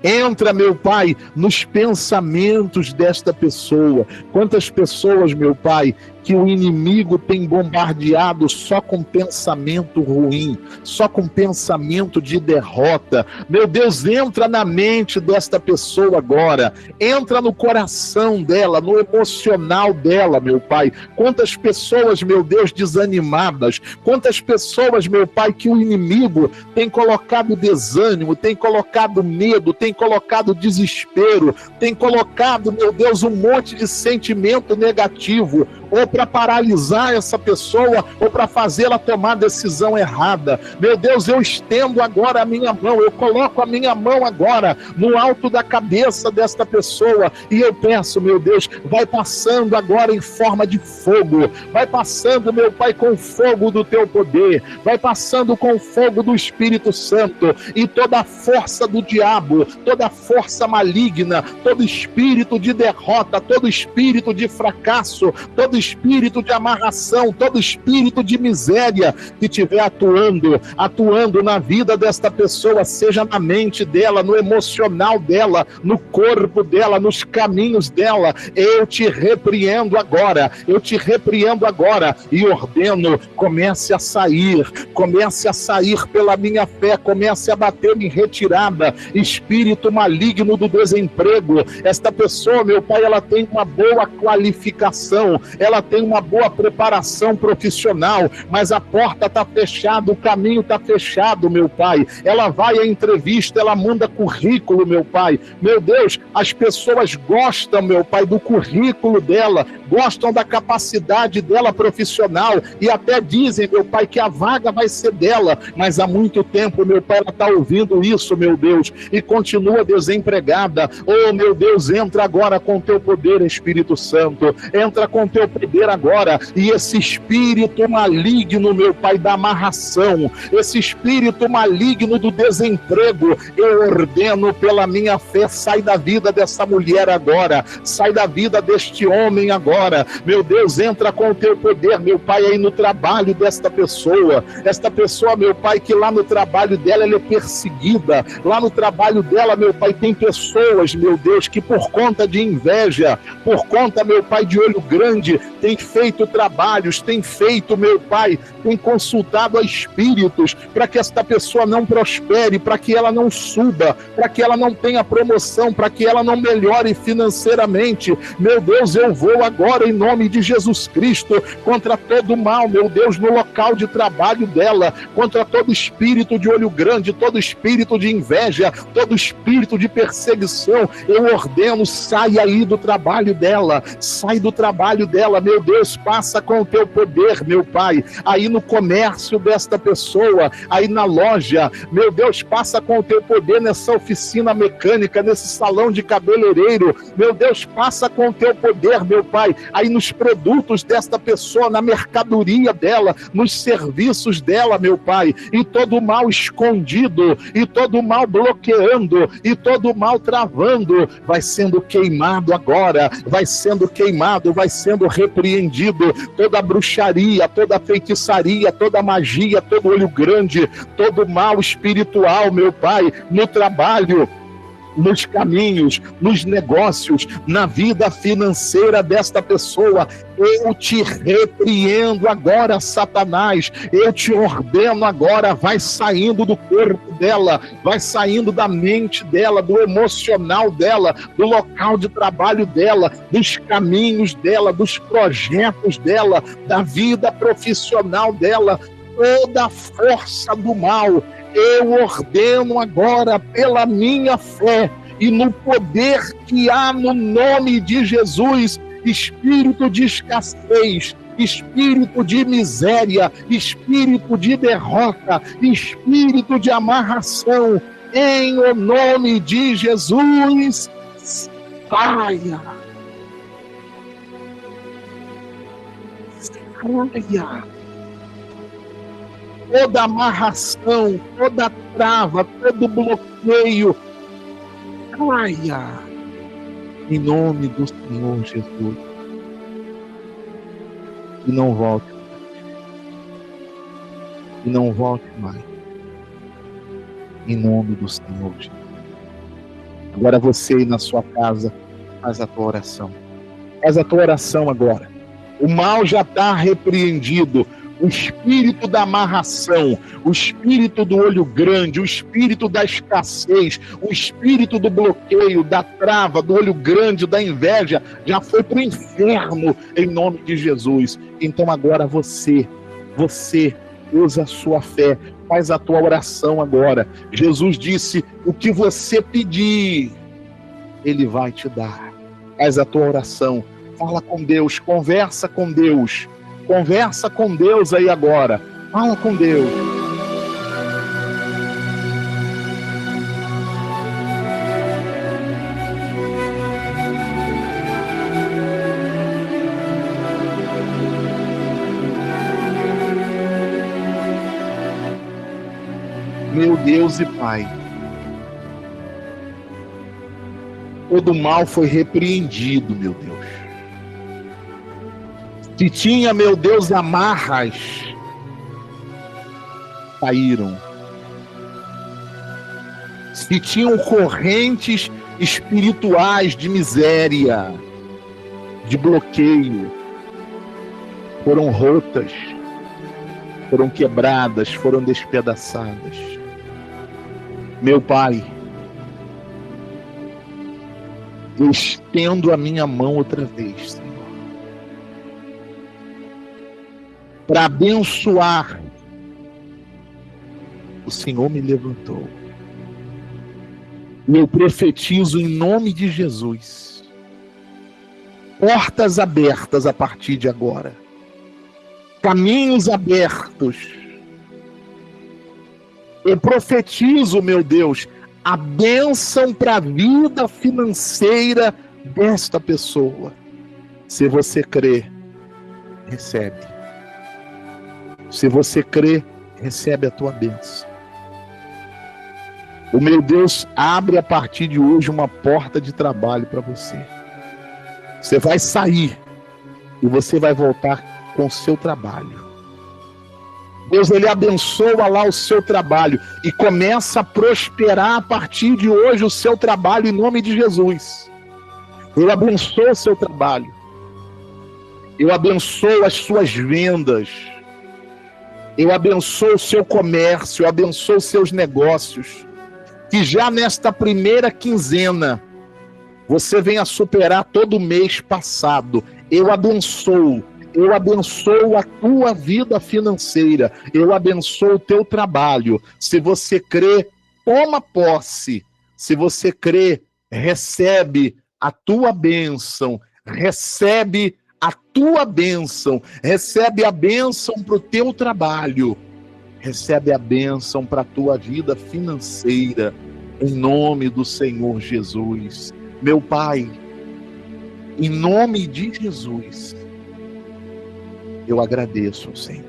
Entra, meu Pai, nos pensamentos desta pessoa. Quantas pessoas, meu Pai, que o inimigo tem bombardeado só com pensamento ruim, só com pensamento de derrota. Meu Deus, entra na mente desta pessoa agora, entra no coração dela, no emocional dela, meu Pai. Quantas pessoas, meu Deus, desanimadas, quantas pessoas, meu Pai, que o inimigo tem colocado desânimo, tem colocado medo, tem colocado desespero, tem colocado, meu Deus, um monte de sentimento negativo, ou para paralisar essa pessoa, ou para fazê-la tomar decisão errada. Meu Deus, eu estendo agora a minha mão, eu coloco a minha mão agora no alto da cabeça desta pessoa, e eu peço, meu Deus, vai passando agora em forma de fogo, vai passando, meu Pai, com o fogo do teu poder, vai passando com o fogo do Espírito Santo, e toda a força do diabo, toda a força maligna, todo espírito de derrota, todo espírito de fracasso, todo espírito de amarração, todo espírito de miséria que estiver atuando na vida desta pessoa, seja na mente dela, no emocional dela, no corpo dela, nos caminhos dela, eu te repreendo agora e ordeno, comece a sair pela minha fé, comece a bater em retirada, espírito maligno do desemprego. Esta pessoa, meu Pai, ela tem uma boa qualificação, ela tem uma boa preparação profissional, mas a porta está fechada, o caminho está fechado, meu Pai. Ela vai à entrevista, ela manda currículo, meu Pai. Meu Deus, as pessoas gostam, meu Pai, do currículo dela, gostam da capacidade dela profissional e até dizem, meu Pai, que a vaga vai ser dela, mas há muito tempo, meu Pai, ela está ouvindo isso, meu Deus, e continua desempregada. Oh, meu Deus, entra agora com teu poder, Espírito Santo, entra com teu poder agora, e esse espírito maligno, meu Pai, da amarração, esse espírito maligno do desemprego, eu ordeno pela minha fé, sai da vida dessa mulher agora, sai da vida deste homem agora, meu Deus, entra com o teu poder, meu Pai, aí no trabalho desta pessoa, esta pessoa, meu Pai, que lá no trabalho dela, ela é perseguida, lá no trabalho dela, meu Pai, tem pessoas, meu Deus, que por conta de inveja, por conta, meu Pai, de olho grande, tem feito trabalhos, tem feito, meu Pai, tem consultado a espíritos para que esta pessoa não prospere, para que ela não suba, para que ela não tenha promoção, para que ela não melhore financeiramente. Meu Deus, eu vou agora em nome de Jesus Cristo contra todo mal, meu Deus, no local de trabalho dela, contra todo espírito de olho grande, todo espírito de inveja, todo espírito de perseguição. Eu ordeno, sai aí do trabalho dela, sai do trabalho dela, meu Deus, passa com o teu poder, meu Pai, aí no comércio desta pessoa, aí na loja, meu Deus, passa com o teu poder nessa oficina mecânica, nesse salão de cabeleireiro, meu Deus, passa com o teu poder, meu Pai, aí nos produtos desta pessoa, na mercadoria dela, nos serviços dela, meu Pai, e todo mal escondido, e todo mal bloqueando, e todo mal travando, vai sendo queimado agora, vai sendo queimado, vai sendo repreendido, toda bruxaria, toda feitiçaria, toda magia, todo olho grande, todo mal espiritual, meu Pai, no trabalho, nos caminhos, nos negócios, na vida financeira desta pessoa. Eu te repreendo agora, Satanás, eu te ordeno agora, vai saindo do corpo dela, vai saindo da mente dela, do emocional dela, do local de trabalho dela, dos caminhos dela, dos projetos dela, da vida profissional dela, toda a força do mal, eu ordeno agora pela minha fé e no poder que há no nome de Jesus, espírito de escassez, espírito de miséria, espírito de derrota, espírito de amarração, em o nome de Jesus, saia. Saia. Toda amarração, toda trava, todo bloqueio, caia em nome do Senhor Jesus. E não volte mais. E não volte mais. Em nome do Senhor Jesus. Agora você aí na sua casa, faz a tua oração. Faz a tua oração agora. O mal já está repreendido. O espírito da amarração, o espírito do olho grande, o espírito da escassez, o espírito do bloqueio, da trava, do olho grande, da inveja, já foi para o inferno em nome de Jesus. Então agora você usa a sua fé, faz a tua oração agora. Jesus disse: o que você pedir, Ele vai te dar. Faz a tua oração, fala com Deus, conversa com Deus. Conversa com Deus aí agora. Fala com Deus. Meu Deus e Pai, todo mal foi repreendido, meu Deus. Se tinha, meu Deus, amarras, caíram. Se tinham correntes espirituais de miséria, de bloqueio, foram rotas, foram quebradas, foram despedaçadas. Meu Pai, eu estendo a minha mão outra vez, Senhor, para abençoar. O Senhor me levantou. E eu profetizo em nome de Jesus. Portas abertas a partir de agora. Caminhos abertos. Eu profetizo, meu Deus, a bênção para a vida financeira desta pessoa. Se você crê, recebe. Se você crê, recebe a tua bênção. O meu Deus abre a partir de hoje uma porta de trabalho para você. Você vai sair e você vai voltar com o seu trabalho. Deus, Ele abençoa lá o seu trabalho e começa a prosperar a partir de hoje o seu trabalho em nome de Jesus. Eu abençoo o seu trabalho. Eu abençoo as suas vendas. Eu abençoo o seu comércio, eu abençoo os seus negócios. Que já nesta primeira quinzena, você venha superar todo o mês passado. Eu abençoo a tua vida financeira. Eu abençoo o teu trabalho. Se você crê, toma posse. Se você crê, recebe a tua bênção. Recebe a tua bênção. Recebe a bênção para o teu trabalho. Recebe a bênção para a tua vida financeira, em nome do Senhor Jesus. Meu Pai, em nome de Jesus, eu agradeço ao Senhor.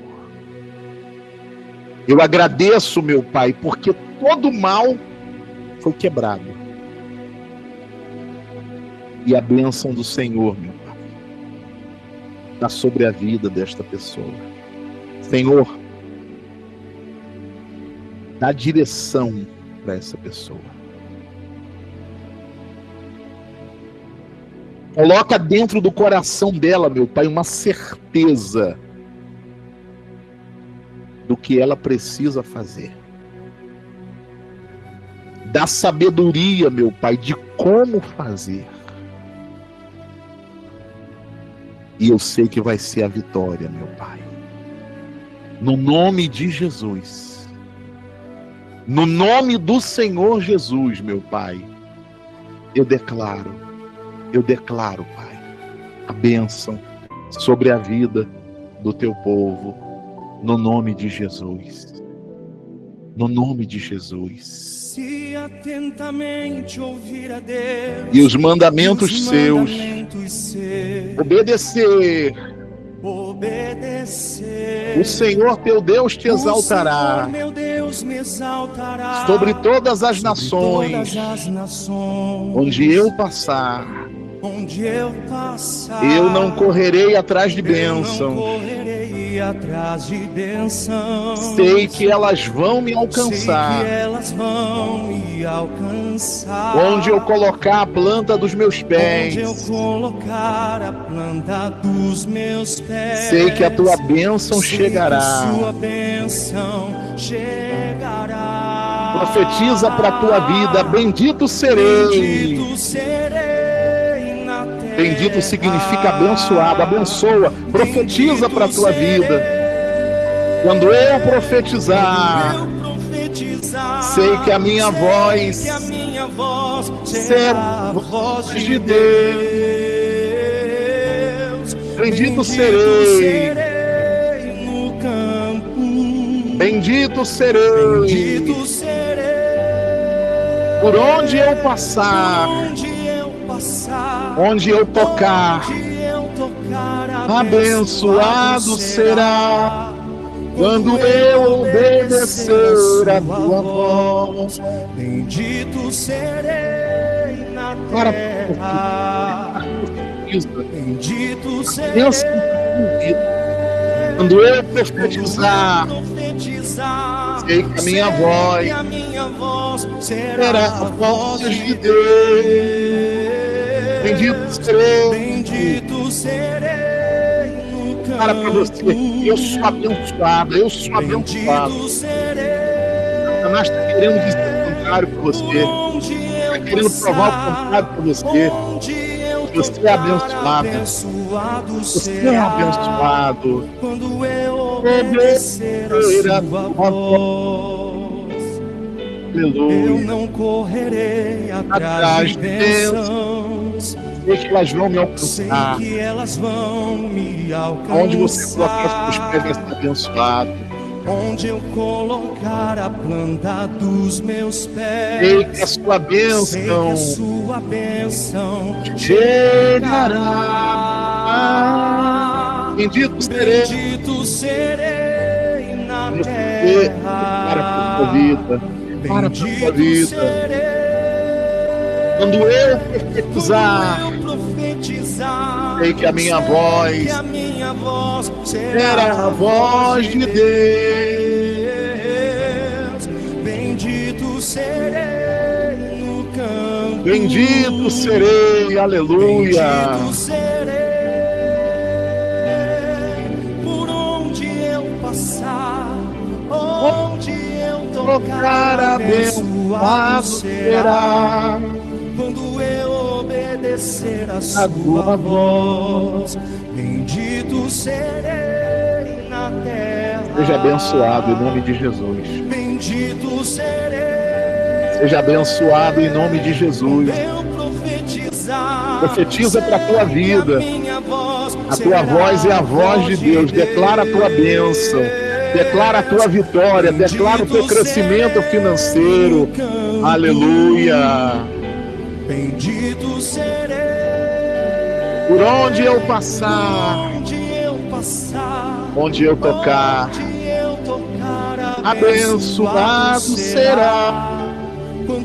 Eu agradeço, meu Pai, porque todo mal foi quebrado. E a bênção do Senhor, meu Pai, está sobre a vida desta pessoa. Senhor, dá direção para essa pessoa. Coloca dentro do coração dela, meu Pai, uma certeza do que ela precisa fazer. Dá sabedoria, meu Pai, de como fazer. E eu sei que vai ser a vitória, meu Pai. No nome de Jesus. No nome do Senhor Jesus, meu Pai, eu declaro, Pai, a bênção sobre a vida do teu povo, no nome de Jesus. No nome de Jesus. Se atentamente ouvir a Deus e os mandamentos seus, obedecer, o Senhor teu Deus te exaltará, meu Deus me exaltará sobre todas as nações, onde eu passar, eu não correrei atrás de bênção, atrás de bênçãos. Sei que elas vão me Sei alcançar. que elas vão me alcançar. Onde eu colocar a planta dos meus Onde eu pés. colocar a planta dos meus pés. Sei que a tua bênção Sei chegará. que a sua bênção chegará. Profetiza para a tua vida, bendito serei. Bendito serei na terra. Bendito significa abençoado, abençoa. Profetiza para a tua vida. Quando eu profetizar, sei que a minha voz será a voz de Deus. Bendito serei no campo. Bendito serei. Bendito serei por onde eu passar. Onde eu tocar. Abençoado será. Quando eu obedecer a tua voz. Bendito serei na terra. Bendito serei. Quando eu profetizar, sei que a minha voz será a voz de Deus. Bendito serei. Para você, eu sou abençoado, eu sou abençoado. Satanás está querendo dizer o contrário para você, está querendo provar o contrário para você. Você é abençoado. Você é abençoado. Quando eu obedecer a sua voz, eu não correrei atrás de bênçãos. Sei que elas vão me alcançar. Sei que elas vão me alcançar. Onde você colocar os seus pés vai ser abençoado. Onde eu colocar a planta dos meus pés. Sei que a sua bênção chegará. Bendito serei. Bendito serei na terra. Para a tua vida. Para a tua vida. Quando eu profetizar, sei que a minha voz será a voz de Deus. Bendito serei no campo. Bendito serei, aleluia. Bendito serei por onde eu passar, onde eu tocar, abençoado será. Quando eu obedecer a sua voz, bendito serei na terra. Seja abençoado em nome de Jesus. Bendito serei. Seja abençoado em nome de Jesus. Profetiza para a tua vida. A tua voz é a voz de Deus. Declara a tua bênção. Declara a tua vitória. Declara o teu crescimento financeiro. Aleluia. Bendito serei. Por onde eu passar, onde eu tocar, abençoado será.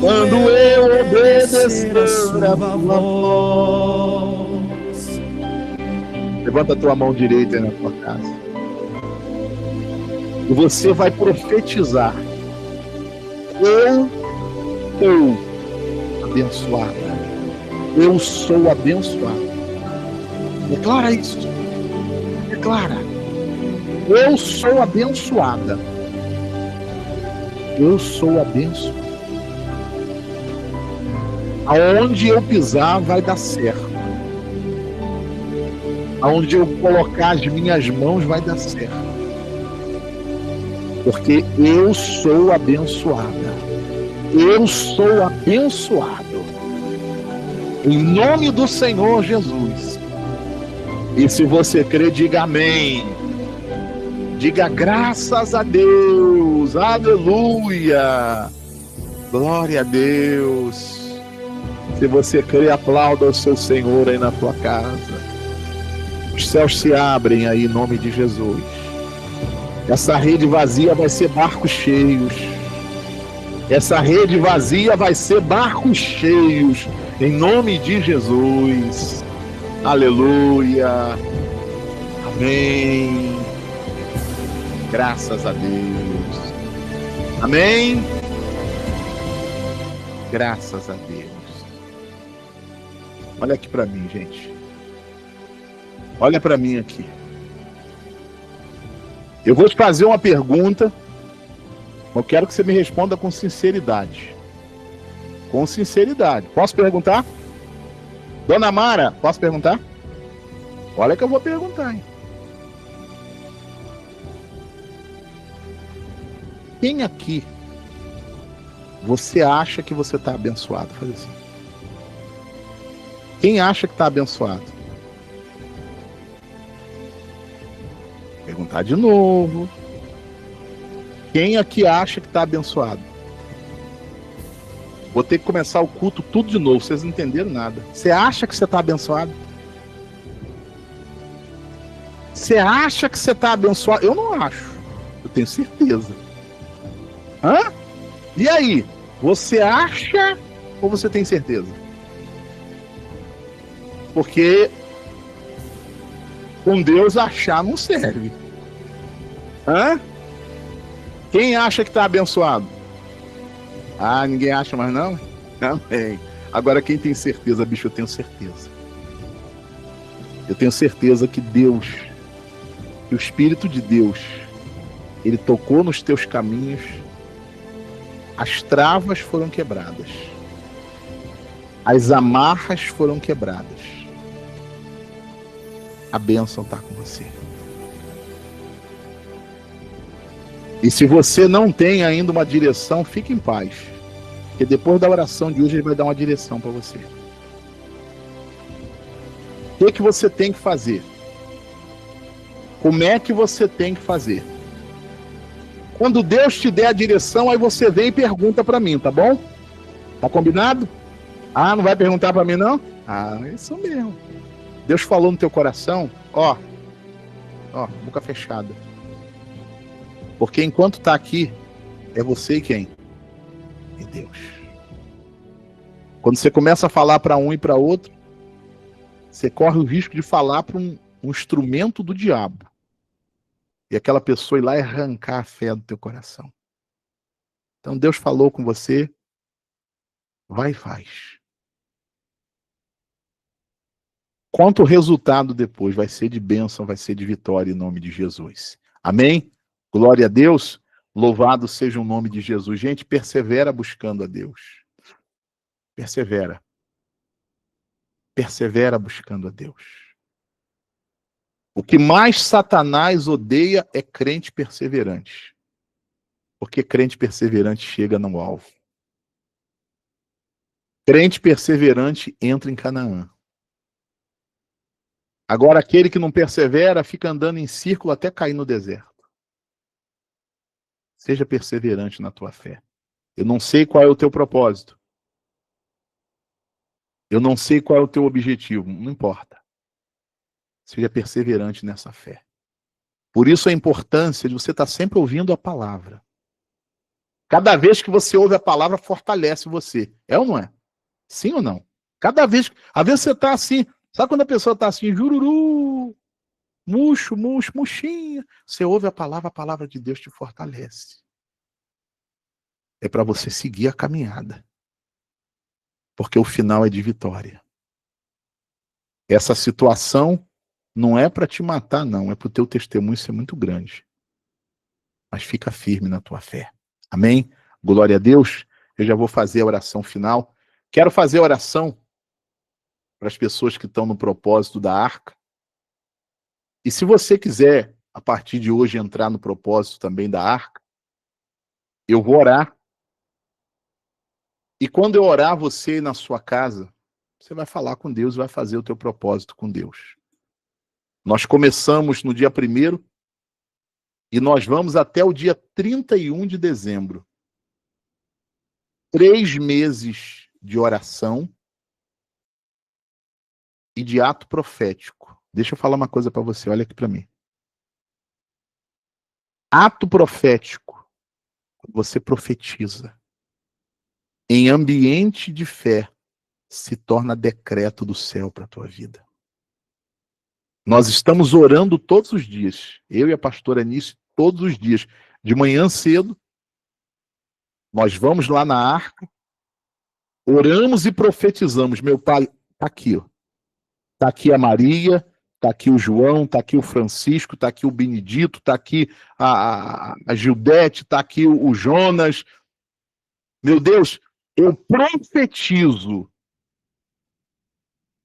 Quando eu obedecer a tua voz. Levanta a tua mão direita aí na tua casa. E você vai profetizar. Eu sou abençoada. Eu sou abençoado. Declara isso. Declara. Eu sou abençoada. Eu sou abençoada. Aonde eu pisar vai dar certo. Aonde eu colocar as minhas mãos vai dar certo. Porque eu sou abençoada. Eu sou abençoado. Em nome do Senhor Jesus. E se você crê, diga amém. Diga graças a Deus. Aleluia. Glória a Deus. Se você crê, aplauda o seu Senhor aí na tua casa. Os céus se abrem aí em nome de Jesus. Essa rede vazia vai ser barcos cheios. Essa rede vazia vai ser barcos cheios. Em nome de Jesus. Aleluia. Amém. Graças a Deus. Amém? Graças a Deus. Olha aqui para mim, gente. Olha para mim aqui. Eu vou te fazer uma pergunta. Eu quero que você me responda com sinceridade. Com sinceridade. Posso perguntar? Dona Mara, posso perguntar? Olha que eu vou perguntar, hein? Quem aqui você acha que você está abençoado? Faz assim. Quem acha que está abençoado? Perguntar de novo. Quem aqui acha que está abençoado? Vou ter que começar o culto tudo de novo, vocês não entenderam nada. Você acha que você está abençoado? Você acha que você está abençoado? Eu não acho. Eu tenho certeza. Hã? E aí? Você acha ou você tem certeza? Porque com Deus achar não serve. Hã? Quem acha que está abençoado? Ah, ninguém acha mais não? Amém. Agora quem tem certeza, bicho, eu tenho certeza. Eu tenho certeza que Deus, que o Espírito de Deus, ele tocou nos teus caminhos, as travas foram quebradas, as amarras foram quebradas. A bênção está com você. E se você não tem ainda uma direção, fique em paz. Porque depois da oração de hoje, ele vai dar uma direção para você. O que você tem que fazer? Como é que você tem que fazer? Quando Deus te der a direção, aí você vem e pergunta para mim, tá bom? Tá combinado? Ah, não vai perguntar para mim, não? Ah, é isso mesmo. Deus falou no teu coração, ó, boca fechada. Porque enquanto tá aqui, é você e quem? E Deus. Quando você começa a falar para um e para outro, você corre o risco de falar para um instrumento do diabo. E aquela pessoa ir lá e arrancar a fé do teu coração. Então Deus falou com você, vai e faz. Quanto o resultado depois vai ser de bênção, vai ser de vitória em nome de Jesus. Amém? Glória a Deus. Louvado seja o nome de Jesus. Gente, persevera buscando a Deus. Persevera. Persevera buscando a Deus. O que mais Satanás odeia é crente perseverante. Porque crente perseverante chega no alvo. Crente perseverante entra em Canaã. Agora, aquele que não persevera fica andando em círculo até cair no deserto. Seja perseverante na tua fé. Eu não sei qual é o teu propósito. Eu não sei qual é o teu objetivo. Não importa. Seja perseverante nessa fé. Por isso a importância de você estar sempre ouvindo a palavra. Cada vez que você ouve a palavra, fortalece você. É ou não é? Sim ou não? Cada vez. Às vezes você está assim. Sabe quando a pessoa está assim, jururu, murcho, murchinha? Você ouve a palavra de Deus te fortalece. É para você seguir a caminhada. Porque o final é de vitória. Essa situação não é para te matar, não. É para o teu testemunho ser muito grande. Mas fica firme na tua fé. Amém? Glória a Deus. Eu já vou fazer a oração final. Quero fazer a oração para as pessoas que estão no propósito da arca. E se você quiser, a partir de hoje, entrar no propósito também da arca, eu vou orar. E quando eu orar, você na sua casa, você vai falar com Deus e vai fazer o teu propósito com Deus. Nós começamos no dia 1º e nós vamos até o dia 31 de dezembro. 3 meses de oração e de ato profético. Deixa eu falar uma coisa para você, olha aqui para mim. Ato profético, você profetiza. Em ambiente de fé, se torna decreto do céu para a tua vida. Nós estamos orando todos os dias, eu e a pastora Anice, todos os dias. De manhã cedo, nós vamos lá na arca, oramos e profetizamos. Meu pai, está aqui, ó. Está aqui a Maria, está aqui o João, está aqui o Francisco, está aqui o Benedito, está aqui a Gildete, está aqui o Jonas. Meu Deus, eu profetizo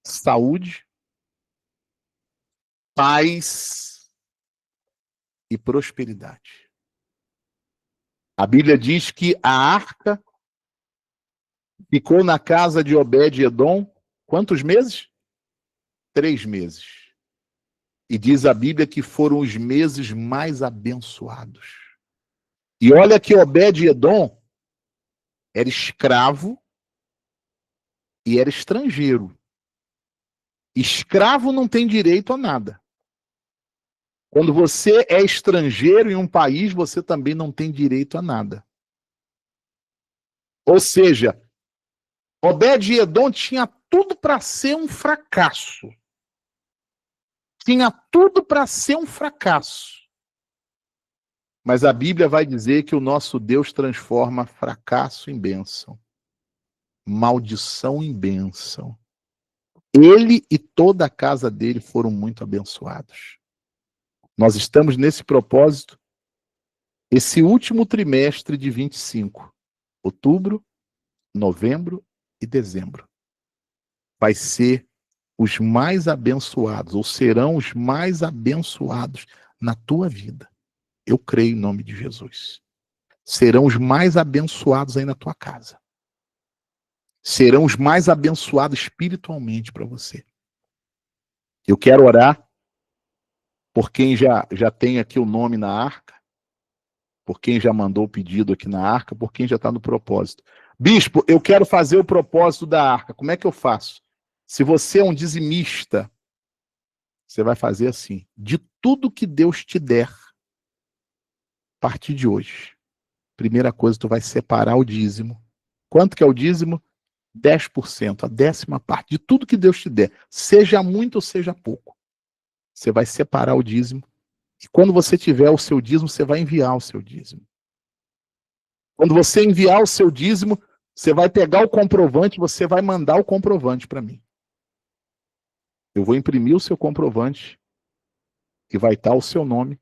saúde, paz e prosperidade. A Bíblia diz que a arca ficou na casa de Obed-Edom quantos meses? 3 meses. E diz a Bíblia que foram os meses mais abençoados. E olha que Obed-Edom era escravo e era estrangeiro. Escravo não tem direito a nada. Quando você é estrangeiro em um país, você também não tem direito a nada. Ou seja, Obed-Edom tinha tudo para ser um fracasso. Tinha tudo para ser um fracasso. Mas a Bíblia vai dizer que o nosso Deus transforma fracasso em bênção, maldição em bênção. Ele e toda a casa dele foram muito abençoados. Nós estamos nesse propósito, esse último trimestre de 25, outubro, novembro e dezembro. Vai ser os mais abençoados, ou serão os mais abençoados na tua vida. Eu creio em nome de Jesus. Serão os mais abençoados aí na tua casa. Serão os mais abençoados espiritualmente para você. Eu quero orar por quem já tem aqui o nome na arca, por quem já mandou o pedido aqui na arca, por quem já está no propósito. Bispo, eu quero fazer o propósito da arca. Como é que eu faço? Se você é um dizimista, você vai fazer assim: de tudo que Deus te der, a partir de hoje, primeira coisa, tu vai separar o dízimo. Quanto que é o dízimo? 10%, a 10ª parte de tudo que Deus te der, seja muito ou seja pouco. Você vai separar o dízimo, e quando você tiver o seu dízimo, você vai enviar o seu dízimo. Quando você enviar o seu dízimo, você vai pegar o comprovante, você vai mandar o comprovante para mim. Eu vou imprimir o seu comprovante, e vai estar o seu nome,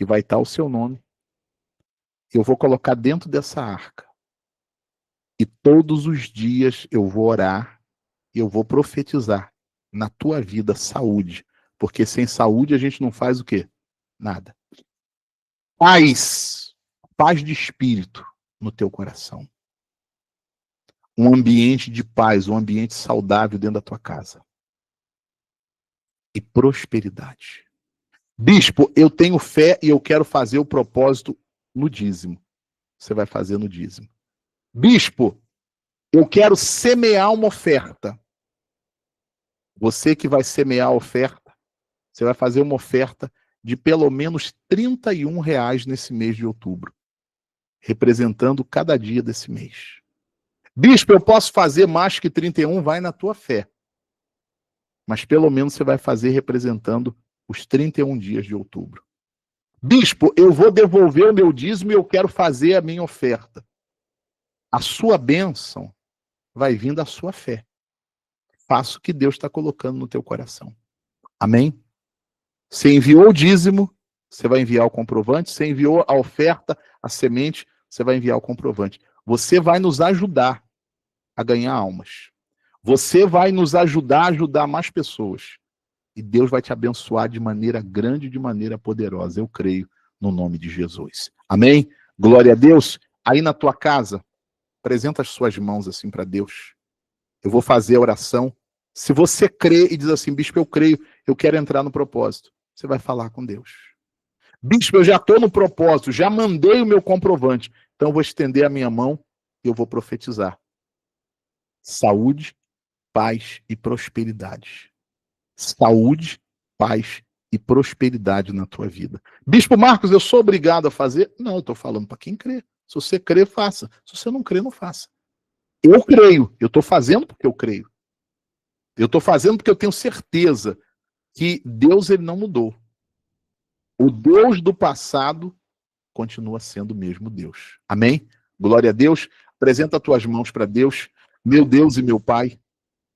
e vai estar o seu nome. Eu vou colocar dentro dessa arca. E todos os dias eu vou orar e eu vou profetizar na tua vida saúde. Porque sem saúde a gente não faz o quê? Nada. Paz de espírito no teu coração. Um ambiente de paz, um ambiente saudável dentro da tua casa. E prosperidade. Bispo, eu tenho fé e eu quero fazer o propósito no dízimo. Você vai fazer no dízimo. Bispo, eu quero semear uma oferta. Você que vai semear a oferta, você vai fazer uma oferta de pelo menos R$31 nesse mês de outubro, representando cada dia desse mês. Bispo, eu posso fazer mais que 31? Vai na tua fé. Mas pelo menos você vai fazer representando os 31 dias de outubro. Bispo, eu vou devolver o meu dízimo e eu quero fazer a minha oferta. A sua bênção vai vir da sua fé. Faça o que Deus está colocando no teu coração. Amém? Você enviou o dízimo, você vai enviar o comprovante. Você enviou a oferta, a semente, você vai enviar o comprovante. Você vai nos ajudar a ganhar almas. Você vai nos ajudar a ajudar mais pessoas. E Deus vai te abençoar de maneira grande, de maneira poderosa. Eu creio no nome de Jesus. Amém? Glória a Deus. Aí na tua casa, apresenta as suas mãos assim para Deus. Eu vou fazer a oração. Se você crê e diz assim, bispo, eu creio, eu quero entrar no propósito, você vai falar com Deus. Bispo, eu já estou no propósito, já mandei o meu comprovante, então eu vou estender a minha mão e eu vou profetizar. Saúde, paz e prosperidade. Saúde, paz e prosperidade na tua vida. Bispo Marcos, eu sou obrigado a fazer? Não, eu estou falando para quem crê. Se você crê, faça. Se você não crê, não faça. Eu creio, eu estou fazendo porque eu creio. Eu estou fazendo porque eu tenho certeza que Deus ele não mudou. O Deus do passado continua sendo o mesmo Deus. Amém? Glória a Deus. Apresenta as tuas mãos para Deus, meu Deus e meu Pai,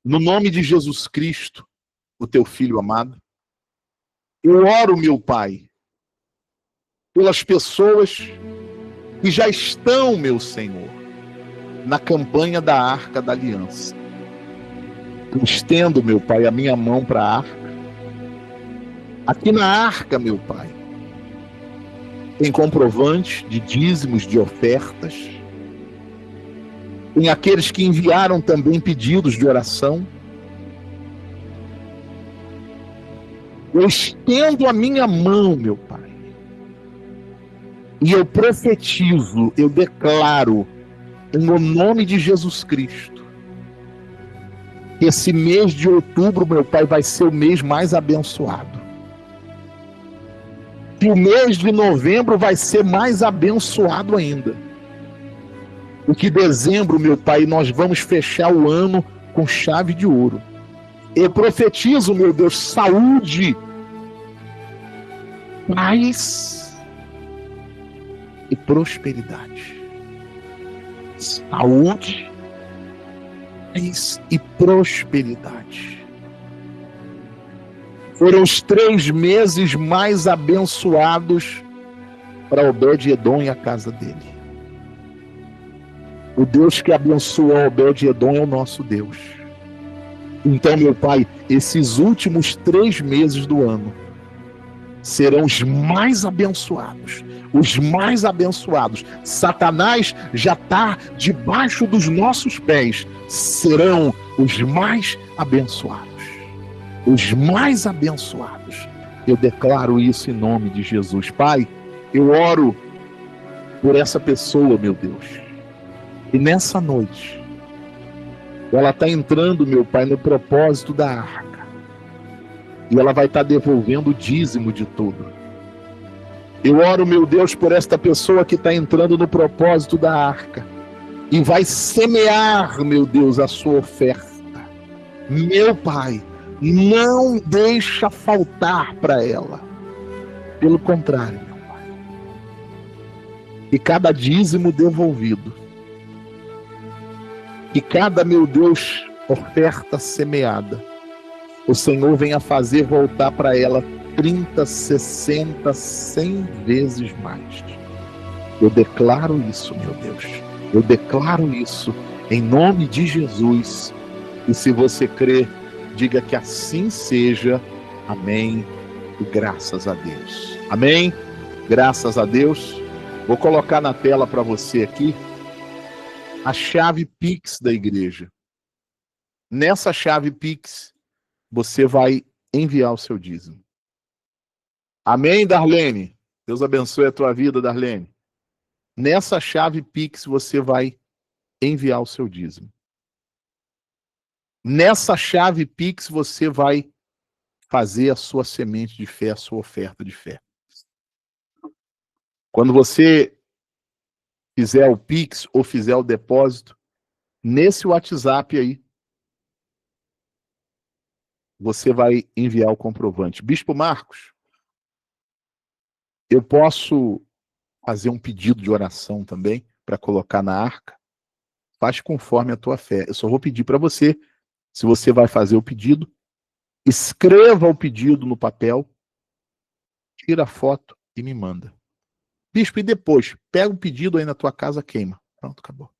no nome de Jesus Cristo, o teu Filho amado. Eu oro, meu Pai, pelas pessoas que já estão, meu Senhor, na campanha da Arca da Aliança. Eu estendo, meu Pai, a minha mão para a arca. Aqui na arca, meu Pai, tem comprovantes de dízimos, de ofertas. Tem aqueles que enviaram também pedidos de oração. Eu estendo a minha mão, meu Pai, e eu profetizo, eu declaro, no nome de Jesus Cristo, que esse mês de outubro, meu Pai, vai ser o mês mais abençoado. Que o mês de novembro vai ser mais abençoado ainda. E que dezembro, meu Pai, nós vamos fechar o ano com chave de ouro. Eu profetizo, meu Deus, saúde, paz e prosperidade. Saúde, paz e prosperidade. Foram os 3 meses mais abençoados para Obed-Edom e a casa dele. O Deus que abençoa Obed-Edom é o nosso Deus. Então, meu Pai, esses últimos 3 meses do ano serão os mais abençoados. Os mais abençoados. Satanás já está debaixo dos nossos pés. Serão os mais abençoados. Os mais abençoados. Eu declaro isso em nome de Jesus. Pai, eu oro por essa pessoa, meu Deus. E nessa noite, ela está entrando, meu Pai, no propósito da arca. E ela vai estar devolvendo o dízimo de tudo. Eu oro, meu Deus, por esta pessoa que está entrando no propósito da arca. E vai semear, meu Deus, a sua oferta. Meu Pai, não deixa faltar para ela. Pelo contrário, meu Pai. E cada dízimo devolvido. E cada, meu Deus, oferta semeada, o Senhor venha fazer voltar para ela 30, 60, 100 vezes mais. Eu declaro isso, meu Deus. Eu declaro isso em nome de Jesus. E se você crê, diga que assim seja. Amém. E graças a Deus. Amém. Graças a Deus. Vou colocar na tela para você aqui a chave Pix da igreja. Nessa chave Pix, você vai enviar o seu dízimo. Amém, Darlene? Deus abençoe a tua vida, Darlene. Nessa chave Pix, você vai enviar o seu dízimo. Nessa chave Pix, você vai fazer a sua semente de fé, a sua oferta de fé. Quando você fizer o Pix ou fizer o depósito, nesse WhatsApp aí, você vai enviar o comprovante. Bispo Marcos, eu posso fazer um pedido de oração também para colocar na arca? Faz conforme a tua fé. Eu só vou pedir para você, se você vai fazer o pedido, escreva o pedido no papel, tira a foto e me manda. Bispo, e depois? Pega o pedido aí na tua casa, queima. Pronto, acabou. Não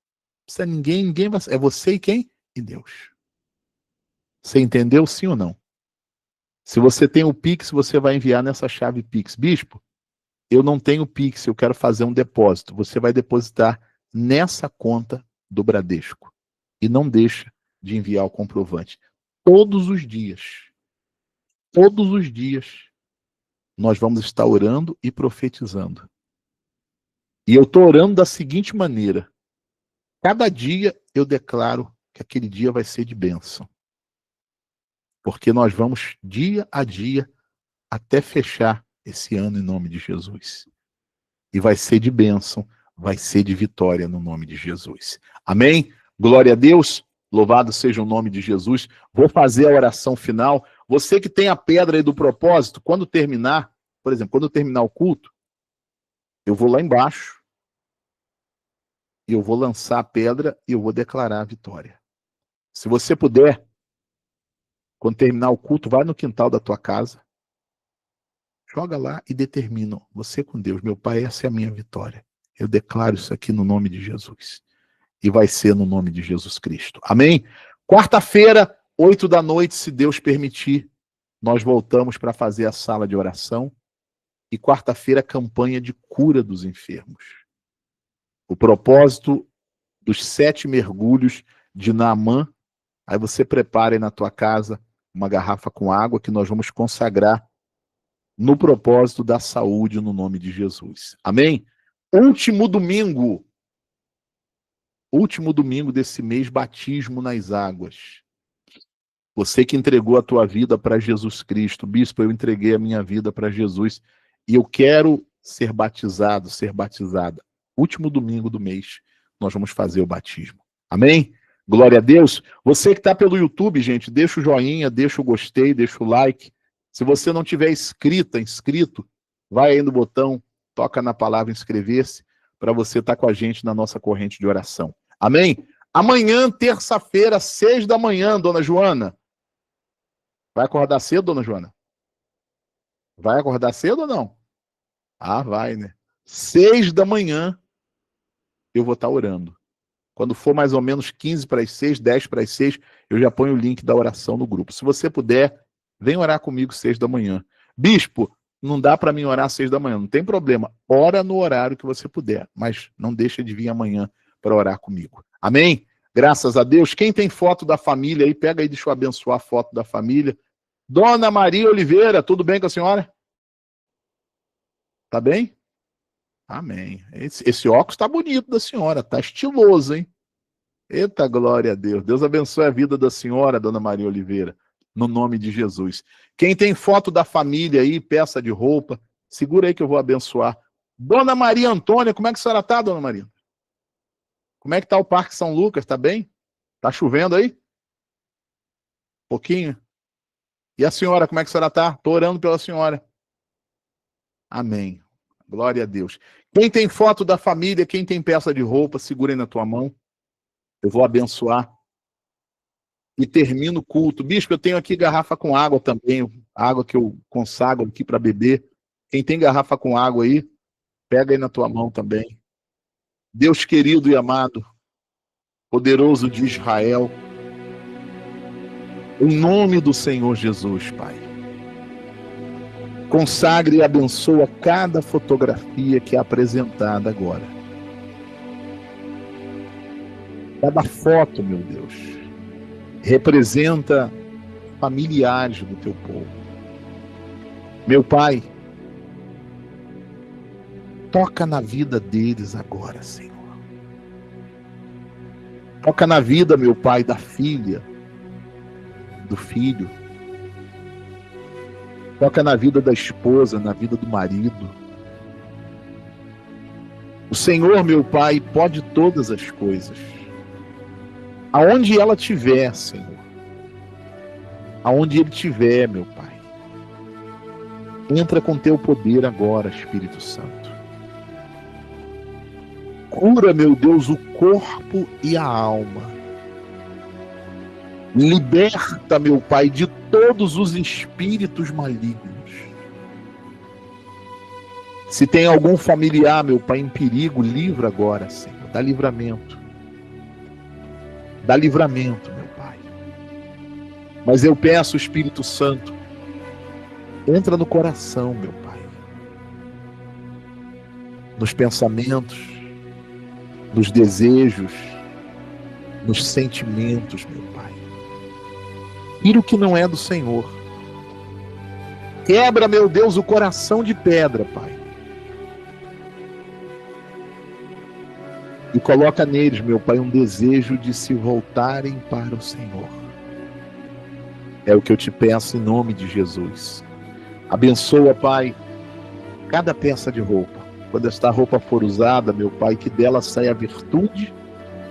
precisa ninguém vai... É você e quem? E Deus. Você entendeu, sim ou não? Se você tem o Pix, você vai enviar nessa chave Pix. Bispo, eu não tenho Pix, eu quero fazer um depósito. Você vai depositar nessa conta do Bradesco. E não deixa de enviar o comprovante. Todos os dias, nós vamos estar orando e profetizando. E eu estou orando da seguinte maneira. Cada dia eu declaro que aquele dia vai ser de bênção. Porque nós vamos dia a dia até fechar esse ano em nome de Jesus. E vai ser de bênção, vai ser de vitória no nome de Jesus. Amém? Glória a Deus. Louvado seja o nome de Jesus. Vou fazer a oração final. Você que tem a pedra aí do propósito, quando terminar, Por exemplo, quando eu terminar o culto, eu vou lá embaixo, e eu vou lançar a pedra e eu vou declarar a vitória. Se você puder, quando terminar o culto, vai no quintal da tua casa, joga lá e determina, você com Deus, meu Pai, essa é a minha vitória. Eu declaro isso aqui no nome de Jesus. E vai ser no nome de Jesus Cristo. Amém? Quarta-feira, 8 da noite, se Deus permitir, nós voltamos para fazer a sala de oração. E quarta-feira, campanha de cura dos enfermos. O propósito dos 7 mergulhos de Naamã. Aí você prepare na tua casa uma garrafa com água que nós vamos consagrar no propósito da saúde no nome de Jesus. Amém? Último domingo desse mês, batismo nas águas. Você que entregou a tua vida para Jesus Cristo, bispo, eu entreguei a minha vida para Jesus e eu quero ser batizado, ser batizada. Último domingo do mês, nós vamos fazer o batismo. Amém? Glória a Deus. Você que está pelo YouTube, gente, deixa o joinha, deixa o gostei, deixa o like. Se você não tiver inscrito, vai aí no botão, toca na palavra inscrever-se, para você estar com a gente na nossa corrente de oração. Amém? Amanhã, terça-feira, 6 da manhã, dona Joana. Vai acordar cedo, dona Joana? Vai acordar cedo ou não? Ah, vai, né? 6 da manhã, eu vou estar orando. Quando for mais ou menos 15 para as 6, 10 para as 6, eu já ponho o link da oração no grupo. Se você puder, vem orar comigo 6 da manhã. Bispo, não dá para mim orar 6 da manhã, não tem problema. Ora no horário que você puder, mas não deixa de vir amanhã para orar comigo. Amém? Graças a Deus. Quem tem foto da família aí, pega aí, deixa eu abençoar a foto da família. Dona Maria Oliveira, tudo bem com a senhora? Tá bem? Amém. Esse óculos tá bonito da senhora, tá estiloso, hein? Eita, glória a Deus. Deus abençoe a vida da senhora, Dona Maria Oliveira, no nome de Jesus. Quem tem foto da família aí, peça de roupa, segura aí que eu vou abençoar. Dona Maria Antônia, como é que a senhora tá, Dona Maria? Como é que tá o Parque São Lucas? Tá bem? Tá chovendo aí? Pouquinho? E a senhora, como é que a senhora tá? Tô orando pela senhora. Amém. Glória a Deus. Quem tem foto da família, quem tem peça de roupa, segura aí na tua mão. Eu vou abençoar. E termino o culto. Bispo, eu tenho aqui garrafa com água também. Água que eu consagro aqui para beber. Quem tem garrafa com água aí, pega aí na tua mão também. Deus querido e amado, poderoso de Israel, em nome do Senhor Jesus, Pai, consagre e abençoa cada fotografia que é apresentada agora. Cada foto, meu Deus, representa familiares do teu povo. Meu Pai, toca na vida deles agora, Senhor. Toca na vida, meu Pai, da filha, do filho. Toca na vida da esposa, na vida do marido. O Senhor, meu Pai, pode todas as coisas. Aonde ela estiver, Senhor. Aonde ele estiver, meu Pai. Entra com teu poder agora, Espírito Santo. Cura, meu Deus, o corpo e a alma. Liberta, meu Pai, de todos os espíritos malignos. Se tem algum familiar, meu Pai, em perigo, livra agora, Senhor. Dá livramento. Dá livramento, meu Pai. Mas eu peço, Espírito Santo, entra no coração, meu Pai. Nos pensamentos, nos desejos, nos sentimentos, meu Pai. Tira o que não é do Senhor. Quebra, meu Deus, o coração de pedra, Pai. E coloca neles, meu Pai, um desejo de se voltarem para o Senhor. É o que eu te peço em nome de Jesus. Abençoa, Pai, cada peça de roupa. Quando esta roupa for usada, meu Pai, que dela saia virtude,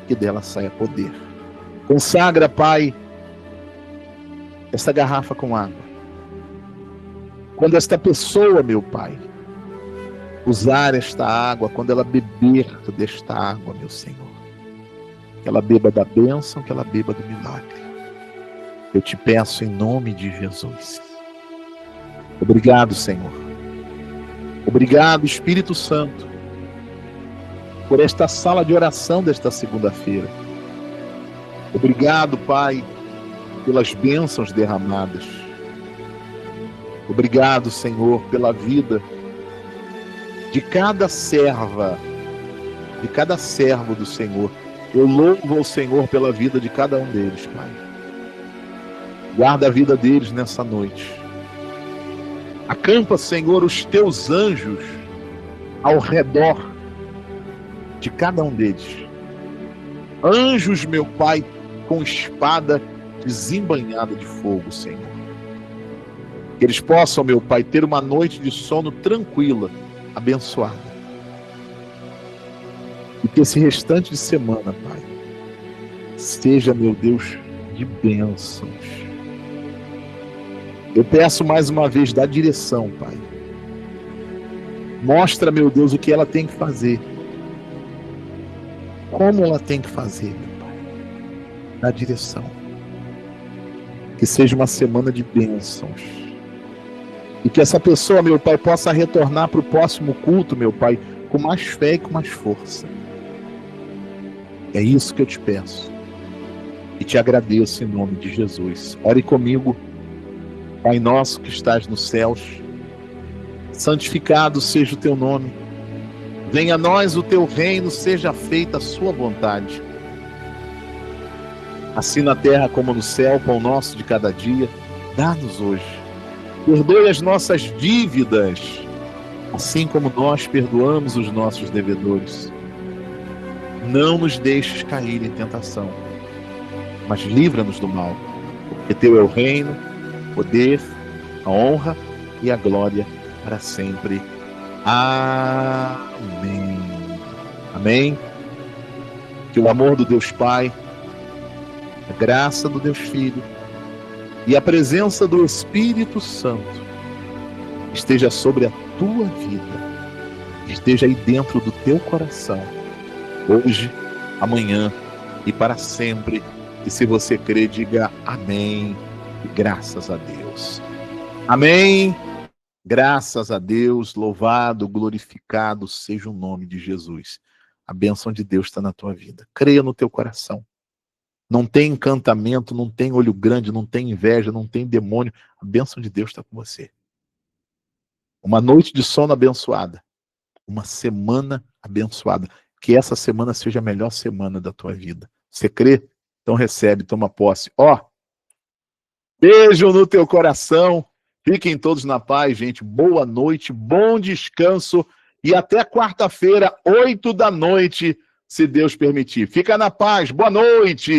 que dela saia poder. Consagra, Pai, essa garrafa com água. Quando esta pessoa, meu Pai, usar esta água, quando ela beber desta água, meu Senhor, que ela beba da bênção, que ela beba do milagre. Eu te peço em nome de Jesus. Obrigado, Senhor. Obrigado, Espírito Santo, por esta sala de oração desta segunda-feira. Obrigado, Pai, pelas bênçãos derramadas. Obrigado, Senhor, pela vida de cada serva, de cada servo do Senhor. Eu louvo ao Senhor pela vida de cada um deles, Pai. Guarda a vida deles nessa noite. Acampa, Senhor, os teus anjos ao redor de cada um deles. Anjos, meu Pai, com espada desembainhada de fogo, Senhor. Que eles possam, meu Pai, ter uma noite de sono tranquila, abençoada. E que esse restante de semana, Pai, seja, meu Deus, de bênçãos. Eu peço mais uma vez, dá direção, Pai. Mostra, meu Deus, o que ela tem que fazer. Como ela tem que fazer, meu Pai. Dá direção. Que seja uma semana de bênçãos. E que essa pessoa, meu Pai, possa retornar para o próximo culto, meu Pai, com mais fé e com mais força. É isso que eu te peço. E te agradeço em nome de Jesus. Ore comigo. Pai nosso que estás nos céus, santificado seja o teu nome. Venha a nós o teu reino, seja feita a sua vontade. Assim na terra como no céu, pão nosso de cada dia, dá-nos hoje. Perdoe as nossas dívidas, assim como nós perdoamos os nossos devedores. Não nos deixes cair em tentação, mas livra-nos do mal, porque teu é o reino, o poder, a honra e a glória para sempre. Amém. Amém. Que o amor do Deus Pai, a graça do Deus Filho e a presença do Espírito Santo esteja sobre a tua vida, esteja aí dentro do teu coração, hoje, amanhã e para sempre. E se você crê, diga amém e graças a Deus. Amém. Graças a Deus, louvado, glorificado seja o nome de Jesus. A bênção de Deus está na tua vida. Creia no teu coração. Não tem encantamento, não tem olho grande, não tem inveja, não tem demônio. A bênção de Deus está com você. Uma noite de sono abençoada. Uma semana abençoada. Que essa semana seja a melhor semana da tua vida. Você crê? Então recebe, toma posse. Ó, beijo no teu coração. Fiquem todos na paz, gente. Boa noite, bom descanso. E até quarta-feira, 8 da noite, se Deus permitir. Fica na paz. Boa noite.